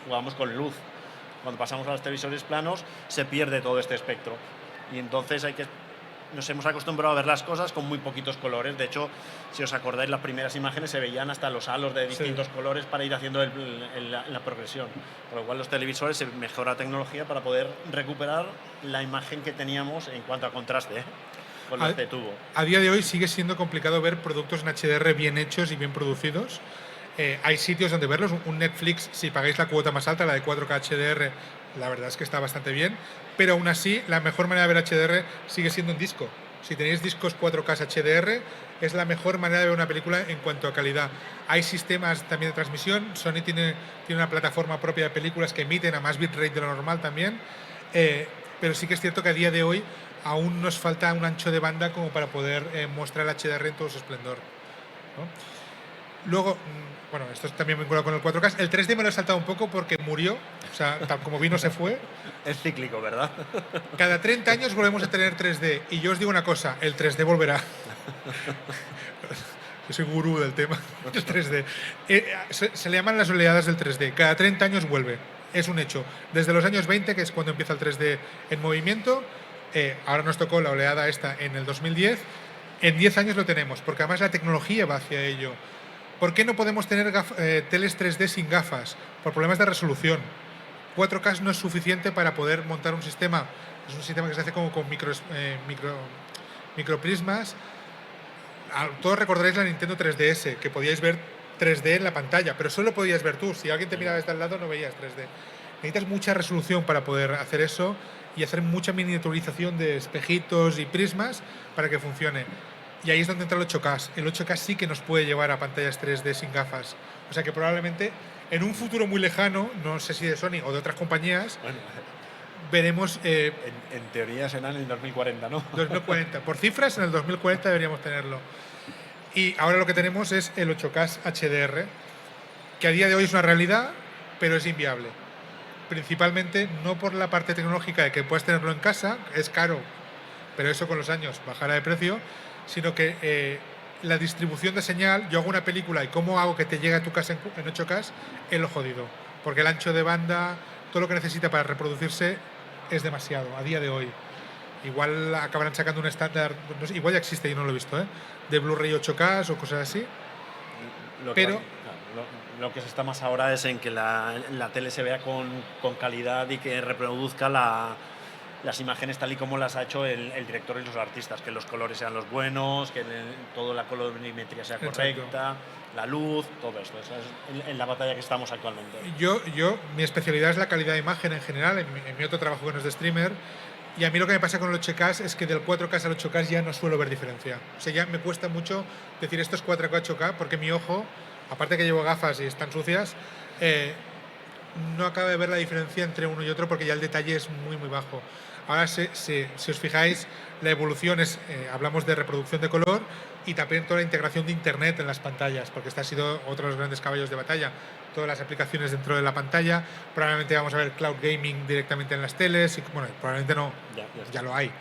jugábamos con luz. Cuando pasamos a los televisores planos, se pierde todo este espectro. Y entonces nos hemos acostumbrado a ver las cosas con muy poquitos colores. De hecho, si os acordáis, las primeras imágenes se veían hasta los halos de distintos colores para ir haciendo la progresión. Por lo cual, los televisores se mejora la tecnología para poder recuperar la imagen que teníamos en cuanto a contraste, con los de tubo. A día de hoy sigue siendo complicado ver productos en HDR bien hechos y bien producidos. Hay sitios donde verlos. Un Netflix, si pagáis la cuota más alta, la de 4K HDR, la verdad es que está bastante bien, pero aún así la mejor manera de ver HDR sigue siendo en disco. Si tenéis discos 4K HDR, es la mejor manera de ver una película en cuanto a calidad. Hay sistemas también de transmisión. Sony tiene una plataforma propia de películas que emiten a más bitrate de lo normal también, pero sí que es cierto que a día de hoy aún nos falta un ancho de banda como para poder mostrar el HDR en todo su esplendor, ¿no? Luego, bueno, esto es también vinculado con el 4K. El 3D me lo he saltado un poco porque murió, o sea, tal como vino se fue. Es cíclico, ¿verdad? Cada 30 años volvemos a tener 3D. Y yo os digo una cosa, el 3D volverá. Yo soy gurú del tema, el 3D. Se le llaman las oleadas del 3D. Cada 30 años vuelve, es un hecho. Desde los años 20, que es cuando empieza el 3D en movimiento, ahora nos tocó la oleada esta en el 2010, en 10 años lo tenemos, porque además la tecnología va hacia ello. ¿Por qué no podemos tener teles 3D sin gafas? Por problemas de resolución. 4K no es suficiente para poder montar un sistema. Es un sistema que se hace como con microprismas. Todos recordaréis la Nintendo 3DS, que podíais ver 3D en la pantalla, pero solo podías ver tú. Si alguien te miraba desde al lado no veías 3D. Necesitas mucha resolución para poder hacer eso y hacer mucha miniaturización de espejitos y prismas para que funcione. Y ahí es donde entra el 8K. El 8K sí que nos puede llevar a pantallas 3D sin gafas. O sea que probablemente en un futuro muy lejano, no sé si de Sony o de otras compañías, Bueno, veremos en teoría será en el 2040, ¿no? 2040. Por cifras, en el 2040 deberíamos tenerlo. Y ahora lo que tenemos es el 8K HDR, que a día de hoy es una realidad, pero es inviable. Principalmente no por la parte tecnológica de que puedas tenerlo en casa, es caro, pero eso con los años bajará de precio, sino que la distribución de señal, yo hago una película y cómo hago que te llegue a tu casa en 8K, es lo jodido. Porque el ancho de banda, todo lo que necesita para reproducirse es demasiado a día de hoy. Igual acabarán sacando un estándar, no sé, igual ya existe y no lo he visto, de Blu-ray 8K o cosas así. Pero lo que se está más ahora es en que la tele se vea con calidad y que reproduzca las imágenes tal y como las ha hecho el director y los artistas, que los colores sean los buenos, que toda la colorimetría sea correcta, exacto, la luz, todo esto. Esa es en la batalla que estamos actualmente. Mi especialidad es la calidad de imagen en general, en mi otro trabajo que no es de streamer, y a mí lo que me pasa con el 8K es que del 4K al 8K ya no suelo ver diferencia. O sea, ya me cuesta mucho decir esto es 4K, 8K, porque mi ojo, aparte que llevo gafas y están sucias, no acaba de ver la diferencia entre uno y otro porque ya el detalle es muy, muy bajo. Ahora, si os fijáis, la evolución es, hablamos de reproducción de color y también toda la integración de Internet en las pantallas, porque este ha sido otro de los grandes caballos de batalla. Todas las aplicaciones dentro de la pantalla, probablemente vamos a ver cloud gaming directamente en las teles, y, bueno, probablemente no, ya lo hay,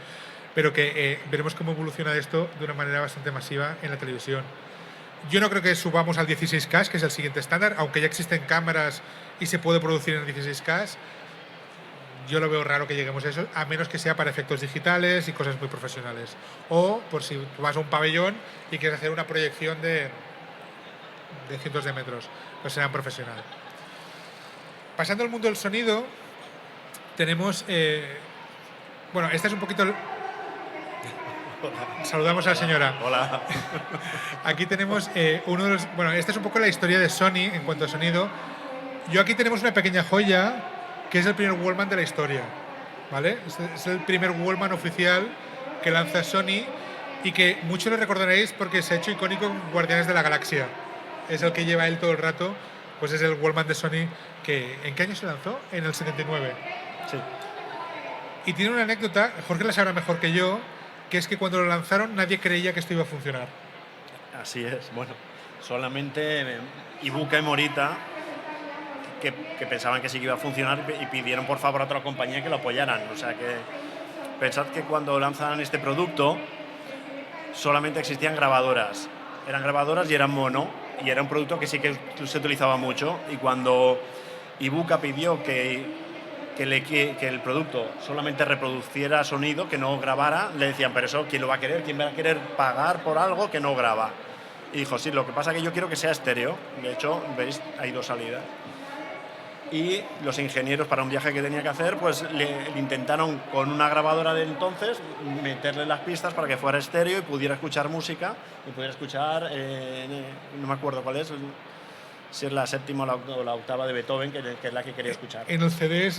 pero que veremos cómo evoluciona esto de una manera bastante masiva en la televisión. Yo no creo que subamos al 16K, que es el siguiente estándar, aunque ya existen cámaras y se puede producir en 16K. Yo lo veo raro que lleguemos a eso, a menos que sea para efectos digitales y cosas muy profesionales. O por si vas a un pabellón y quieres hacer una proyección de cientos de metros, pues será profesional. Pasando al mundo del sonido, tenemos... bueno, esta es un poquito... Saludamos a la señora. Hola. Aquí tenemos uno de los... Bueno, esta es un poco la historia de Sony en cuanto a sonido. Yo aquí tenemos una pequeña joya, que es el primer Walkman de la historia, ¿vale? Es el primer Walkman oficial que lanza Sony y que muchos lo recordaréis porque se ha hecho icónico en Guardianes de la Galaxia. Es el que lleva él todo el rato, pues es el Walkman de Sony que... ¿En qué año se lanzó? En el 79. Sí. Y tiene una anécdota, Jorge la sabrá mejor que yo, que es que cuando lo lanzaron nadie creía que esto iba a funcionar. Así es, bueno, solamente Ibuka y Morita que pensaban que sí que iba a funcionar y pidieron por favor a otra compañía que lo apoyaran. O sea que pensad que cuando lanzaron este producto solamente existían grabadoras. Eran grabadoras y eran mono, y era un producto que sí que se utilizaba mucho. Y cuando Ibuka pidió que el producto solamente reproduciera sonido, que no grabara, le decían, pero eso, ¿quién lo va a querer? ¿Quién va a querer pagar por algo que no graba? Y dijo, sí, lo que pasa es que yo quiero que sea estéreo. De hecho, veis, hay dos salidas. Y los ingenieros, para un viaje que tenía que hacer, pues le intentaron con una grabadora de entonces meterle las pistas para que fuera estéreo y pudiera escuchar música, y pudiera escuchar, no me acuerdo cuál es, si es la séptima o la octava de Beethoven, que es la que quería escuchar. En el CD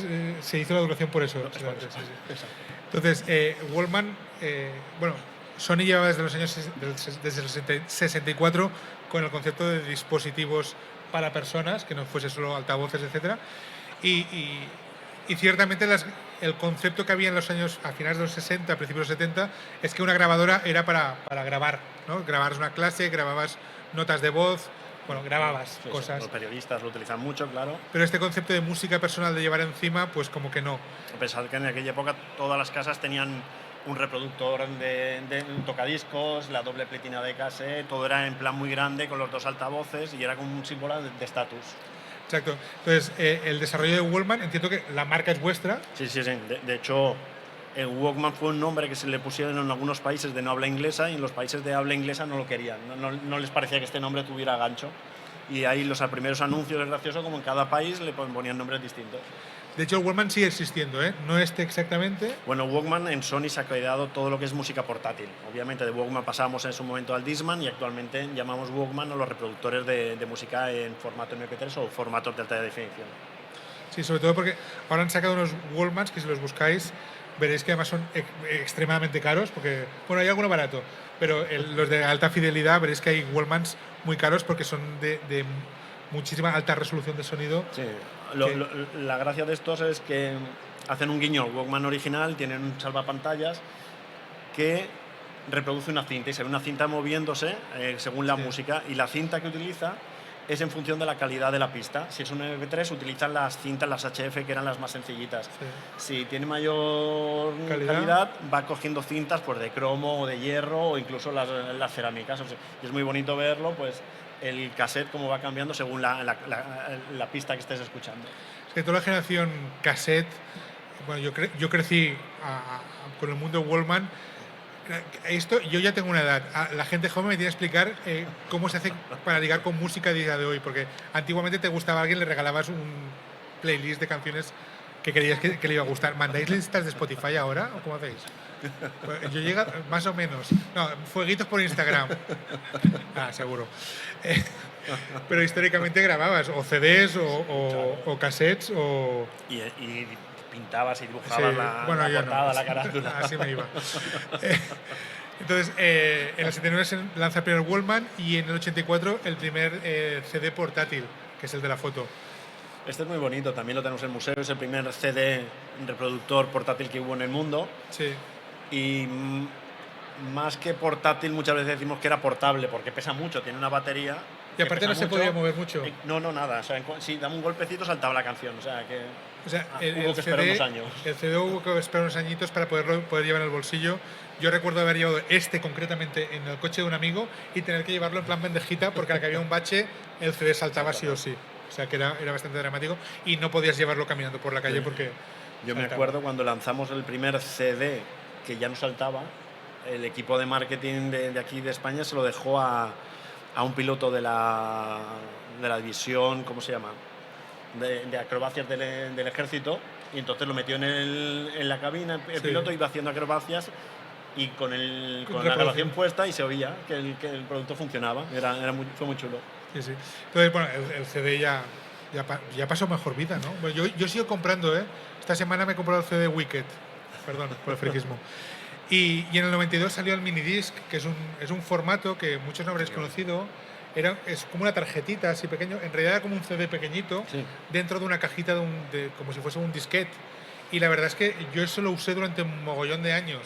se hizo la duración por eso. Sí, sí. Entonces, Walkman, bueno, Sony llevaba desde los años desde el 64 con el concepto de dispositivos para personas, que no fuese solo altavoces, etc. Y ciertamente el concepto que había en los años, a finales de los 60, principios de los 70, es que una grabadora era para grabar, ¿no? Grababas una clase, grababas notas de voz, bueno, grababas cosas. Los periodistas lo utilizan mucho, claro. Pero este concepto de música personal de llevar encima, pues como que no. Pensad que en aquella época todas las casas tenían un reproductor de un tocadiscos, la doble pletina de cassette, todo era en plan muy grande con los dos altavoces y era como un símbolo de estatus. Exacto. Entonces, el desarrollo de Walkman, entiendo que la marca es vuestra. Sí. De hecho, el Walkman fue un nombre que se le pusieron en algunos países de no habla inglesa, y en los países de habla inglesa no lo querían. No les parecía que este nombre tuviera gancho. Y ahí los primeros anuncios, es gracioso, como en cada país le ponían nombres distintos. De hecho, el Walkman sigue existiendo, ¿eh? No exactamente. Bueno, Walkman en Sony se ha quedado todo lo que es música portátil. Obviamente de Walkman pasamos en su momento al Discman, y actualmente llamamos Walkman a los reproductores de música en formato MP3 o formato de alta definición. Sí, sobre todo porque ahora han sacado unos Walkmans que, si los buscáis, veréis que además son extremadamente caros, porque, bueno, hay alguno barato, pero los de alta fidelidad veréis que hay Wallmans muy caros porque son de muchísima alta resolución de sonido. Sí. La gracia de estos es que hacen un guiño al Walkman original, tienen un salvapantallas que reproduce una cinta y se ve una cinta moviéndose según la música, y la cinta que utiliza es en función de la calidad de la pista. Si es un MP3 utilizan las cintas, las HF, que eran las más sencillitas. Sí. Si tiene mayor calidad va cogiendo cintas pues, de cromo o de hierro o incluso las cerámicas. O sea, y es muy bonito verlo, pues el cassette cómo va cambiando según la pista que estés escuchando. Es que toda la generación cassette, bueno, yo crecí con el mundo Wallman. Esto, yo ya tengo una edad. La gente joven me tiene que explicar cómo se hace para ligar con música a día de hoy, porque antiguamente te gustaba a alguien, le regalabas un playlist de canciones que creías que le iba a gustar. ¿Mandáis listas de Spotify ahora o cómo hacéis? Pues yo llego más o menos. No, fueguitos por Instagram. Seguro. Pero históricamente grababas o CDs o cassettes o... Y pintabas y dibujabas la portada, la carátula. Así me iba. Entonces, en el 79 se lanza el primer Wallman y en el 84 el primer CD portátil, que es el de la foto. Este es muy bonito, también lo tenemos en el museo, es el primer CD reproductor portátil que hubo en el mundo. Sí. Y más que portátil, muchas veces decimos que era portable, porque pesa mucho, tiene una batería. Y aparte no se podía mover mucho. No, nada. O sea, si daba un golpecito saltaba la canción. O sea, hubo que esperar unos años. El CD hubo que esperar unos añitos para poder llevar en el bolsillo. Yo recuerdo haber llevado concretamente en el coche de un amigo y tener que llevarlo en plan bandejita porque al que había un bache el CD saltaba sí o sí. O sea, que era bastante dramático y no podías llevarlo caminando por la calle porque... Yo me acuerdo cuando lanzamos el primer CD que ya no saltaba, el equipo de marketing de aquí de España se lo dejó a un piloto de la división, ¿cómo se llama?, de acrobacias del ejército, y entonces lo metió en la cabina, el piloto iba haciendo acrobacias y con la grabación puesta y se oía que el producto funcionaba, fue muy chulo. Sí. Entonces, bueno, el CD ya pasó mejor vida, ¿no? Bueno, yo sigo comprando, Esta semana me he comprado el CD Wicked, perdón por el friquismo. Y en el 92 salió el minidisc, que es un formato que muchos no habréis conocido. Es como una tarjetita así pequeño, en realidad era como un CD pequeñito, dentro de una cajita como si fuese un disquete. Y la verdad es que yo eso lo usé durante un mogollón de años.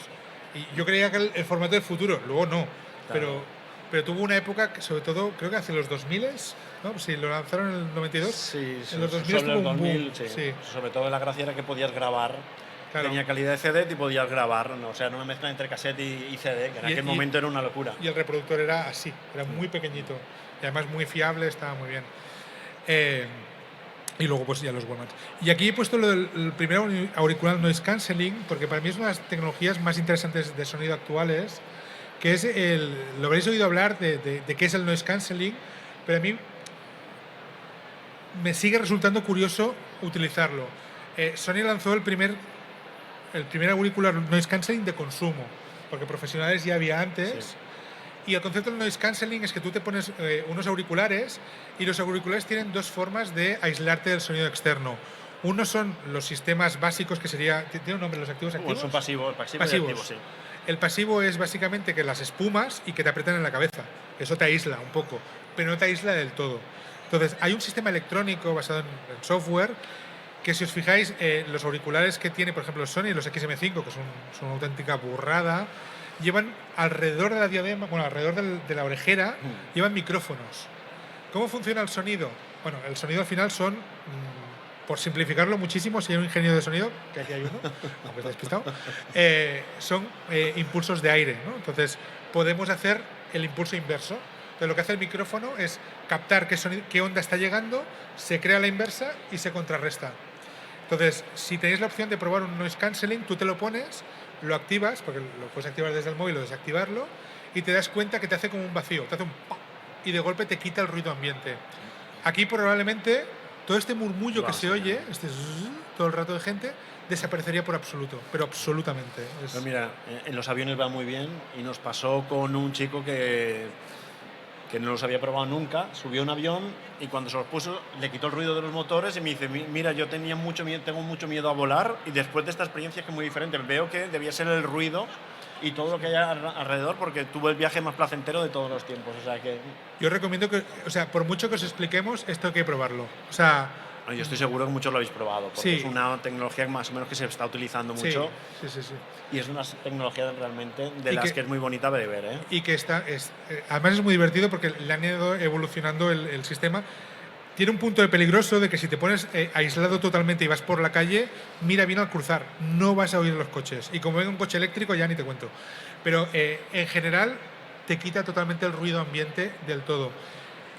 Y yo creía que el formato del futuro, luego no. Claro. Pero tuvo una época, sobre todo, creo que hace los 2000, ¿no? Si lo lanzaron en el 92, sí, en los 2000 tuvo un boom. Sí. Sobre todo la gracia era que podías grabar. Claro. Tenía calidad de CD y podías grabar, ¿no? O sea, no una mezcla entre cassette y CD, que en aquel momento era una locura. Y el reproductor era así, era muy pequeñito. Y además muy fiable, estaba muy bien. Y luego pues ya los Wallmans. Y aquí he puesto el primer auricular noise cancelling, porque para mí es una de las tecnologías más interesantes de sonido actuales, que es lo habréis oído hablar de qué es el noise cancelling, pero a mí me sigue resultando curioso utilizarlo. Sony lanzó el primer auricular noise cancelling de consumo, porque profesionales ya había antes. Sí. Y el concepto del noise cancelling es que tú te pones unos auriculares y los auriculares tienen dos formas de aislarte del sonido externo. Uno son los sistemas básicos, que sería... ¿Tiene un nombre los activos activos? Son pasivos. Activos, sí. El pasivo es básicamente que las espumas y que te apretan en la cabeza. Eso te aísla un poco, pero no te aísla del todo. Entonces, hay un sistema electrónico basado en software que, si os fijáis, los auriculares que tiene, por ejemplo, Sony, los XM5, que son una auténtica burrada, llevan alrededor de la diadema, alrededor de la orejera, llevan micrófonos. ¿Cómo funciona el sonido? Bueno, el sonido al final son, por simplificarlo muchísimo, si hay un ingeniero de sonido, que aquí hay uno, aunque está despistado, son impulsos de aire, ¿no? Entonces, podemos hacer el impulso inverso. Entonces, lo que hace el micrófono es captar qué onda está llegando, se crea la inversa y se contrarresta. Entonces, si tenéis la opción de probar un noise cancelling, tú te lo pones, lo activas, porque lo puedes activar desde el móvil o desactivarlo, y te das cuenta que te hace como un vacío, te hace un ¡pam! Y de golpe te quita el ruido ambiente. Aquí probablemente todo este murmullo que se oye, todo el rato de gente, desaparecería por absoluto, pero absolutamente. Pues mira, en los aviones va muy bien, y nos pasó con un chico que que no los había probado nunca, subió a un avión y cuando se los puso le quitó el ruido de los motores y me dice, mira, yo tenía mucho miedo, tengo mucho miedo a volar y después de esta experiencia que es muy diferente, veo que debía ser el ruido y todo lo que hay alrededor porque tuve el viaje más placentero de todos los tiempos, o sea que... Yo recomiendo que, o sea, por mucho que os expliquemos, esto hay que probarlo. O sea, Yo estoy seguro que muchos lo habéis probado, porque sí, es una tecnología más o menos que se está utilizando mucho sí. y es una tecnología realmente de Y las que- que es muy bonita de ver, ¿eh? Y que además es muy divertido porque le han ido evolucionando el sistema. Tiene un punto de peligroso de que si te pones aislado totalmente y vas por la calle, mira bien al cruzar, no vas a oír los coches. Y como venga un coche eléctrico ya ni te cuento. Pero en general te quita totalmente el ruido ambiente del todo.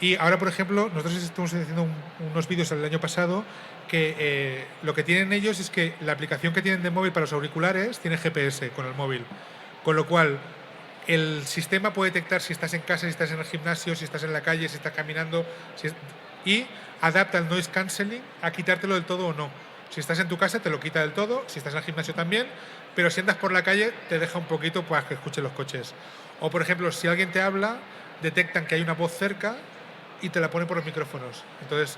Y ahora, por ejemplo, nosotros estamos haciendo unos vídeos el año pasado que lo que tienen ellos es que la aplicación que tienen de móvil para los auriculares tiene GPS con el móvil. Con lo cual, el sistema puede detectar si estás en casa, si estás en el gimnasio, si estás en la calle, si estás caminando, y adapta el noise cancelling a quitártelo del todo o no. Si estás en tu casa te lo quita del todo, si estás en el gimnasio también, pero si andas por la calle te deja un poquito para que escuchen los coches. O por ejemplo, si alguien te habla, detectan que hay una voz cerca y te la pone por los micrófonos. Entonces,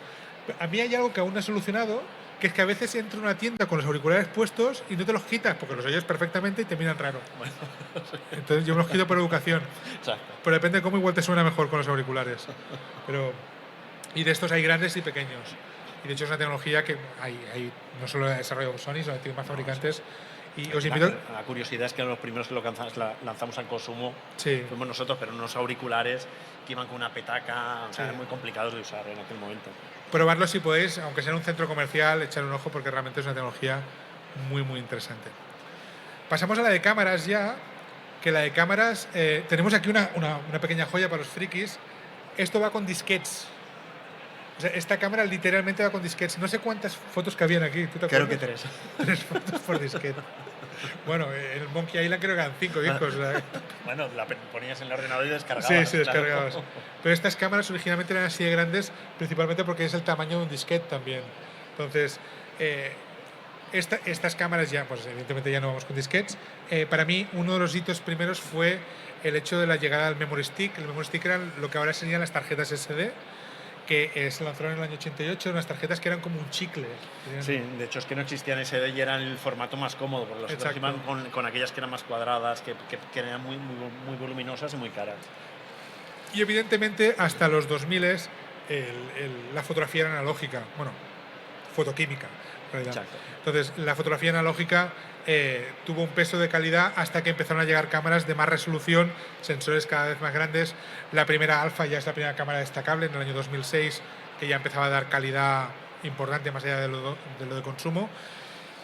a mí hay algo que aún no he solucionado, que es que a veces entro a una tienda con los auriculares puestos y no te los quitas porque los oyes perfectamente y te miran raro. Bueno, Entonces yo me los quito por educación. exacto. Pero depende de cómo, igual te suena mejor con los auriculares. Y de estos hay grandes y pequeños. Y de hecho es una tecnología que hay no solo ha desarrollado Sony, sino que tiene más fabricantes. Y os invito... La curiosidad es que los primeros que lo lanzamos al consumo Sí. fuimos nosotros, pero unos auriculares que iban con una petaca, o sea, Sí. eran muy complicados de usar en aquel momento. Probarlo si podéis, aunque sea en un centro comercial, echar un ojo porque realmente es una tecnología muy, muy interesante. Pasamos a la de cámaras ya, que la de cámaras... tenemos aquí una pequeña joya para los frikis. Esto va con disquetes. O sea, esta cámara literalmente va con disquetes. No sé cuántas fotos cabían aquí. ¿Tú te Creo acuerdas? que 3. 3 fotos por disquete. Bueno, en el Monkey Island creo que eran 5 discos. O sea, Bueno, la ponías en el ordenador y descargabas. sí, claro. descargabas. Pero estas cámaras originalmente eran así de grandes, principalmente porque es el tamaño de un disquete también. Entonces, estas cámaras ya, pues evidentemente ya no vamos con disquetes. Para mí, uno de los hitos primeros fue el hecho de la llegada del Memory Stick. El Memory Stick eran lo que ahora serían las tarjetas SD, que se lanzaron en el año 88, unas tarjetas que eran como un chicle. Sí, de hecho es que no existían SD y eran el formato más cómodo, porque los otros Exacto. iban con aquellas que eran más cuadradas, que eran muy voluminosas y muy caras. Y evidentemente hasta los 2000 la fotografía era analógica, bueno, fotoquímica en realidad. Exacto. Entonces la fotografía analógica tuvo un peso de calidad hasta que empezaron a llegar cámaras de más resolución, sensores cada vez más grandes. La primera Alpha ya es la primera cámara destacable en el año 2006, que ya empezaba a dar calidad importante más allá de lo de consumo.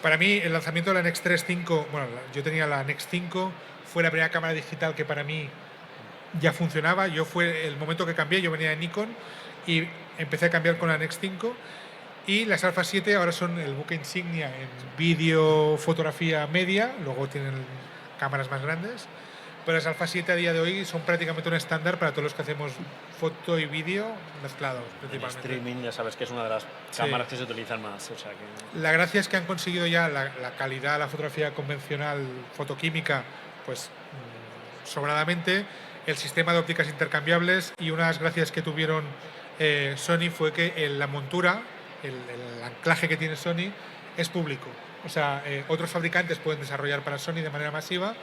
Para mí el lanzamiento de la Nex 3.5, bueno, yo tenía la Nex 5, fue la primera cámara digital que para mí ya funcionaba. Fue el momento que cambié, yo venía de Nikon y empecé a cambiar con la Nex 5. Y las Alpha 7 ahora son el buque insignia en vídeo, fotografía media, luego tienen cámaras más grandes, pero las Alpha 7 a día de hoy son prácticamente un estándar para todos los que hacemos foto y vídeo mezclados El principalmente. streaming ya sabes que es una de las Sí. cámaras que se utilizan más. O sea que... La gracia es que han conseguido ya la calidad de la fotografía convencional, fotoquímica, pues sobradamente, el sistema de ópticas intercambiables, y una de las gracias que tuvieron Sony fue que la montura, el anclaje que tiene Sony es público. O sea, otros fabricantes pueden desarrollar para Sony de manera masiva,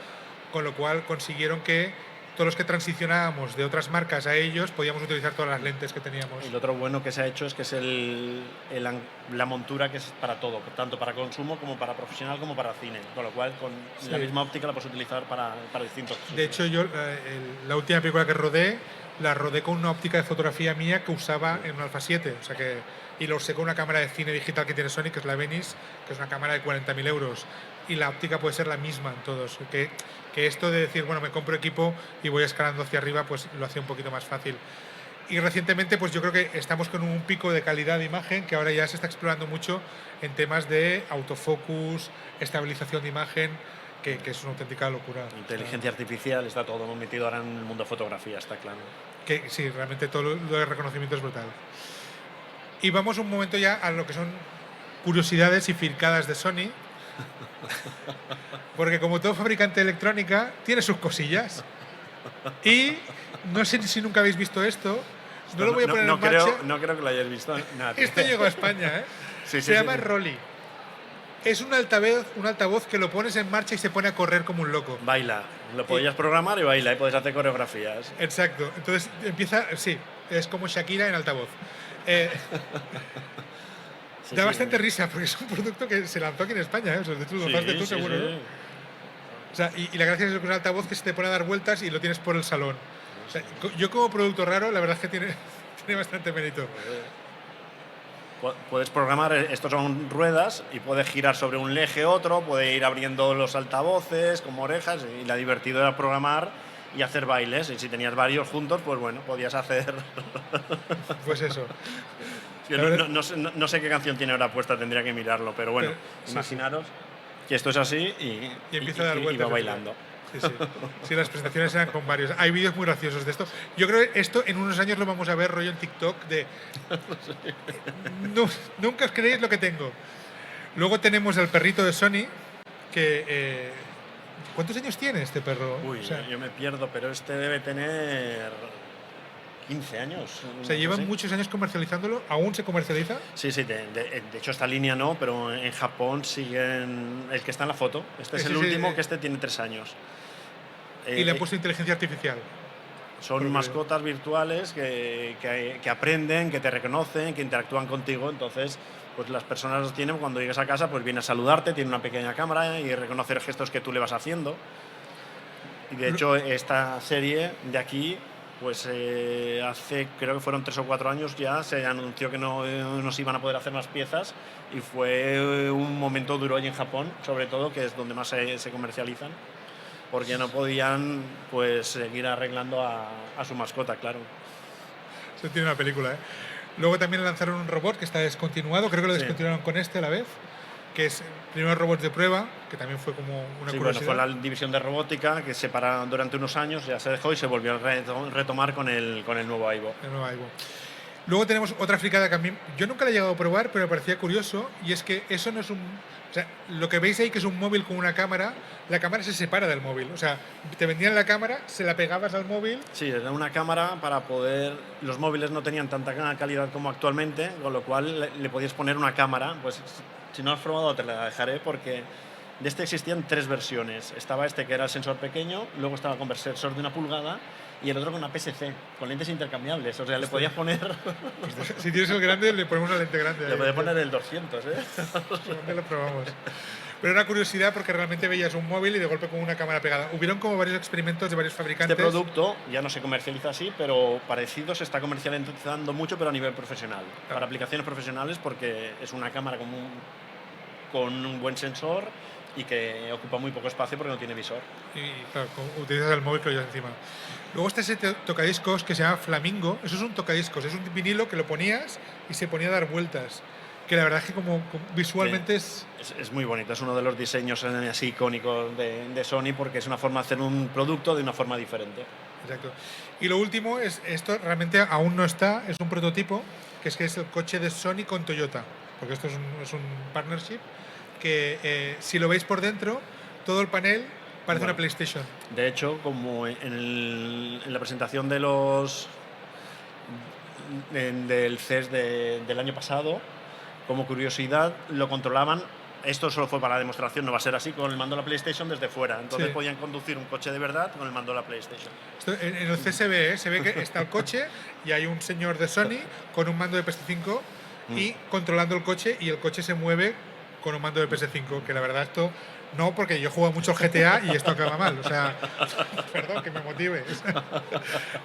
con lo cual consiguieron que todos los que transicionábamos de otras marcas a ellos podíamos utilizar todas las lentes que teníamos. Y lo otro bueno que se ha hecho es que es la montura que es para todo, tanto para consumo como para profesional como para cine. Con lo cual, con la misma óptica la puedes utilizar para distintos usos. De hecho, yo la última película que rodé, la rodé con una óptica de fotografía mía que usaba en un Alpha 7. O sea que, y lo usé con una cámara de cine digital que tiene Sony, que es la Venice, que es una cámara de 40.000 euros. Y la óptica puede ser la misma en todos. Que esto de decir, bueno, me compro equipo y voy escalando hacia arriba, pues lo hacía un poquito más fácil. Y recientemente, pues yo creo que estamos con un pico de calidad de imagen que ahora ya se está explorando mucho en temas de autofocus, estabilización de imagen, que es una auténtica locura. Inteligencia artificial, está todo metido ahora en el mundo de fotografía, está claro. Que sí, realmente todo lo de reconocimiento es brutal. Y vamos un momento ya a lo que son curiosidades y fircadas de Sony. Porque como todo fabricante de electrónica, tiene sus cosillas. Y no sé si nunca habéis visto esto. No lo voy a poner en marcha. No creo que lo hayáis visto. Nadie. Esto llegó a España, ¿eh? Sí, Se llama Rolly. Es un altavoz que lo pones en marcha y se pone a correr como un loco. Baila. Lo podías programar y baila, y puedes hacer coreografías. Exacto. Entonces empieza, sí, es como Shakira en altavoz. Da bastante risa porque es un producto que se lanzó aquí en España, ¿eh? O sea, de hecho lo notaste tú seguro, ¿no? O sea, y la gracia es que es un altavoz que se te pone a dar vueltas y lo tienes por el salón. O sea, yo como producto raro, la verdad es que tiene bastante mérito. Puedes programar, estos son ruedas y puedes girar sobre un eje otro, puede ir abriendo los altavoces como orejas, y la divertido era programar y hacer bailes, y si tenías varios juntos, pues bueno, podías hacer... Pues eso. No sé qué canción tiene ahora puesta, tendría que mirarlo, pero bueno, imaginaros que esto es así y empieza a dar vueltas. Y va bailando. Sí, las presentaciones eran con varios. Hay vídeos muy graciosos de esto. Yo creo que esto en unos años lo vamos a ver rollo en TikTok de... Nunca os creéis lo que tengo. Luego tenemos el perrito de Sony, que... ¿cuántos años tiene este perro? Uy, yo me pierdo, pero este debe tener 15 años. O sea, llevan muchos años comercializándolo. ¿Aún se comercializa? Sí, de hecho esta línea no, pero en Japón siguen... El que está en la foto. Este es el último, que este tiene 3 años. Y le han puesto inteligencia artificial. Son mascotas virtuales que aprenden, que te reconocen, que interactúan contigo. Entonces, pues las personas los tienen, cuando llegas a casa, pues viene a saludarte, tiene una pequeña cámara y reconocer gestos que tú le vas haciendo. Y de hecho, esta serie de aquí, pues hace, creo que fueron 3 o 4 años ya, se anunció que no se iban a poder hacer más piezas, y fue un momento duro allí en Japón, sobre todo, que es donde más se comercializan, porque no podían pues seguir arreglando a su mascota, claro. Eso tiene una película, ¿eh? Luego también lanzaron un robot que está descontinuado, creo que lo descontinuaron con este a la vez, que es primero robots de prueba, que también fue como una curiosidad. Bueno, fue la división de robótica que se paró durante unos años, ya se dejó y se volvió a retomar con el nuevo Aibo. El nuevo Aibo. Luego tenemos otra fricada que a mí, yo nunca la he llegado a probar, pero me parecía curioso, y es que eso no es un... O sea, lo que veis ahí, que es un móvil con una cámara, la cámara se separa del móvil. O sea, te vendían la cámara, se la pegabas al móvil. Sí, era una cámara para poder... Los móviles no tenían tanta calidad como actualmente, con lo cual le podías poner una cámara. Pues si no has probado te la dejaré, porque de este existían 3 versiones. Estaba este, que era el sensor pequeño, luego estaba con sensor de 1 pulgada, y el otro con una PSC, con lentes intercambiables. O sea, le podías poner... Si tienes el grande, le ponemos una lente grande. Le podías poner el 200, ¿eh? ¿Dónde lo probamos? Pero era curiosidad porque realmente veías un móvil y de golpe con una cámara pegada. Hubieron como varios experimentos de varios fabricantes. Este producto ya no se comercializa así, pero parecido se está comercializando mucho, pero a nivel profesional. Para aplicaciones profesionales, porque es una cámara con un buen sensor y que ocupa muy poco espacio porque no tiene visor. Y claro, utilizas el móvil que lo llevas encima. Luego está ese tocadiscos que se llama Flamingo. Eso es un tocadiscos, es un vinilo que lo ponías y se ponía a dar vueltas. Que la verdad es que como visualmente es muy bonito. Es uno de los diseños así icónicos de Sony, porque es una forma de hacer un producto de una forma diferente. Exacto. Y lo último es, esto realmente aún no está, es un prototipo, que es el coche de Sony con Toyota. Porque esto es un partnership que si lo veis por dentro, todo el panel parece una PlayStation. De hecho, como en la presentación del CES del año pasado, como curiosidad, lo controlaban. Esto solo fue para la demostración, no va a ser así, con el mando de la PlayStation desde fuera. Entonces podían conducir un coche de verdad con el mando de la PlayStation. Esto, en el CES se ve que está el coche y hay un señor de Sony con un mando de PS5 y controlando el coche, y el coche se mueve con un mando de PS5, que la verdad esto no, porque yo juego mucho GTA y esto acaba mal, o sea, perdón, que me motive.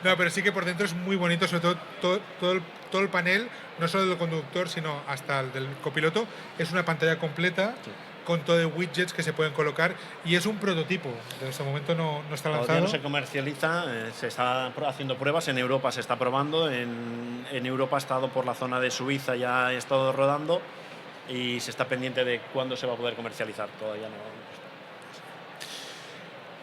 No, pero sí que por dentro es muy bonito, sobre todo el panel, no solo del conductor, sino hasta el del copiloto, es una pantalla completa con todo de widgets que se pueden colocar, y es un prototipo, en este momento no está lanzado. Todavía no se comercializa, se está haciendo pruebas, en Europa se está probando, en Europa ha estado por la zona de Suiza, ya ha estado rodando, y se está pendiente de cuándo se va a poder comercializar, todavía no.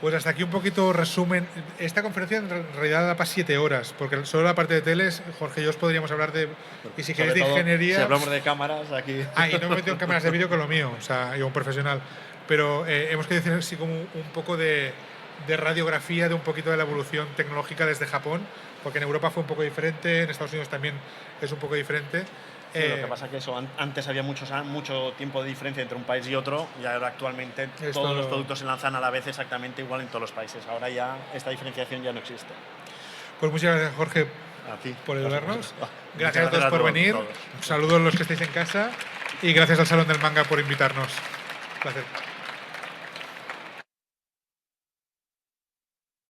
Pues hasta aquí un poquito resumen. Esta conferencia en realidad da para 7 horas, porque solo la parte de teles, Jorge y yo os podríamos hablar de... Y si queréis de ingeniería... Si hablamos de cámaras, aquí... Ah, y no me meto en cámaras de vídeo con lo mío, o sea, yo un profesional. Pero hemos querido decir así como un poco de de radiografía de un poquito de la evolución tecnológica desde Japón, porque en Europa fue un poco diferente, en Estados Unidos también es un poco diferente. Sí, lo que pasa es que eso, antes había mucho tiempo de diferencia entre un país y otro, y ahora actualmente todos los productos se lanzan a la vez exactamente igual en todos los países. Ahora ya esta diferenciación ya no existe. Pues muchas gracias, Jorge, A ti. por ayudarnos. Gracias Gracias a todos por venir. Saludos a los que estáis en casa y gracias al Salón del Manga por invitarnos. Un placer.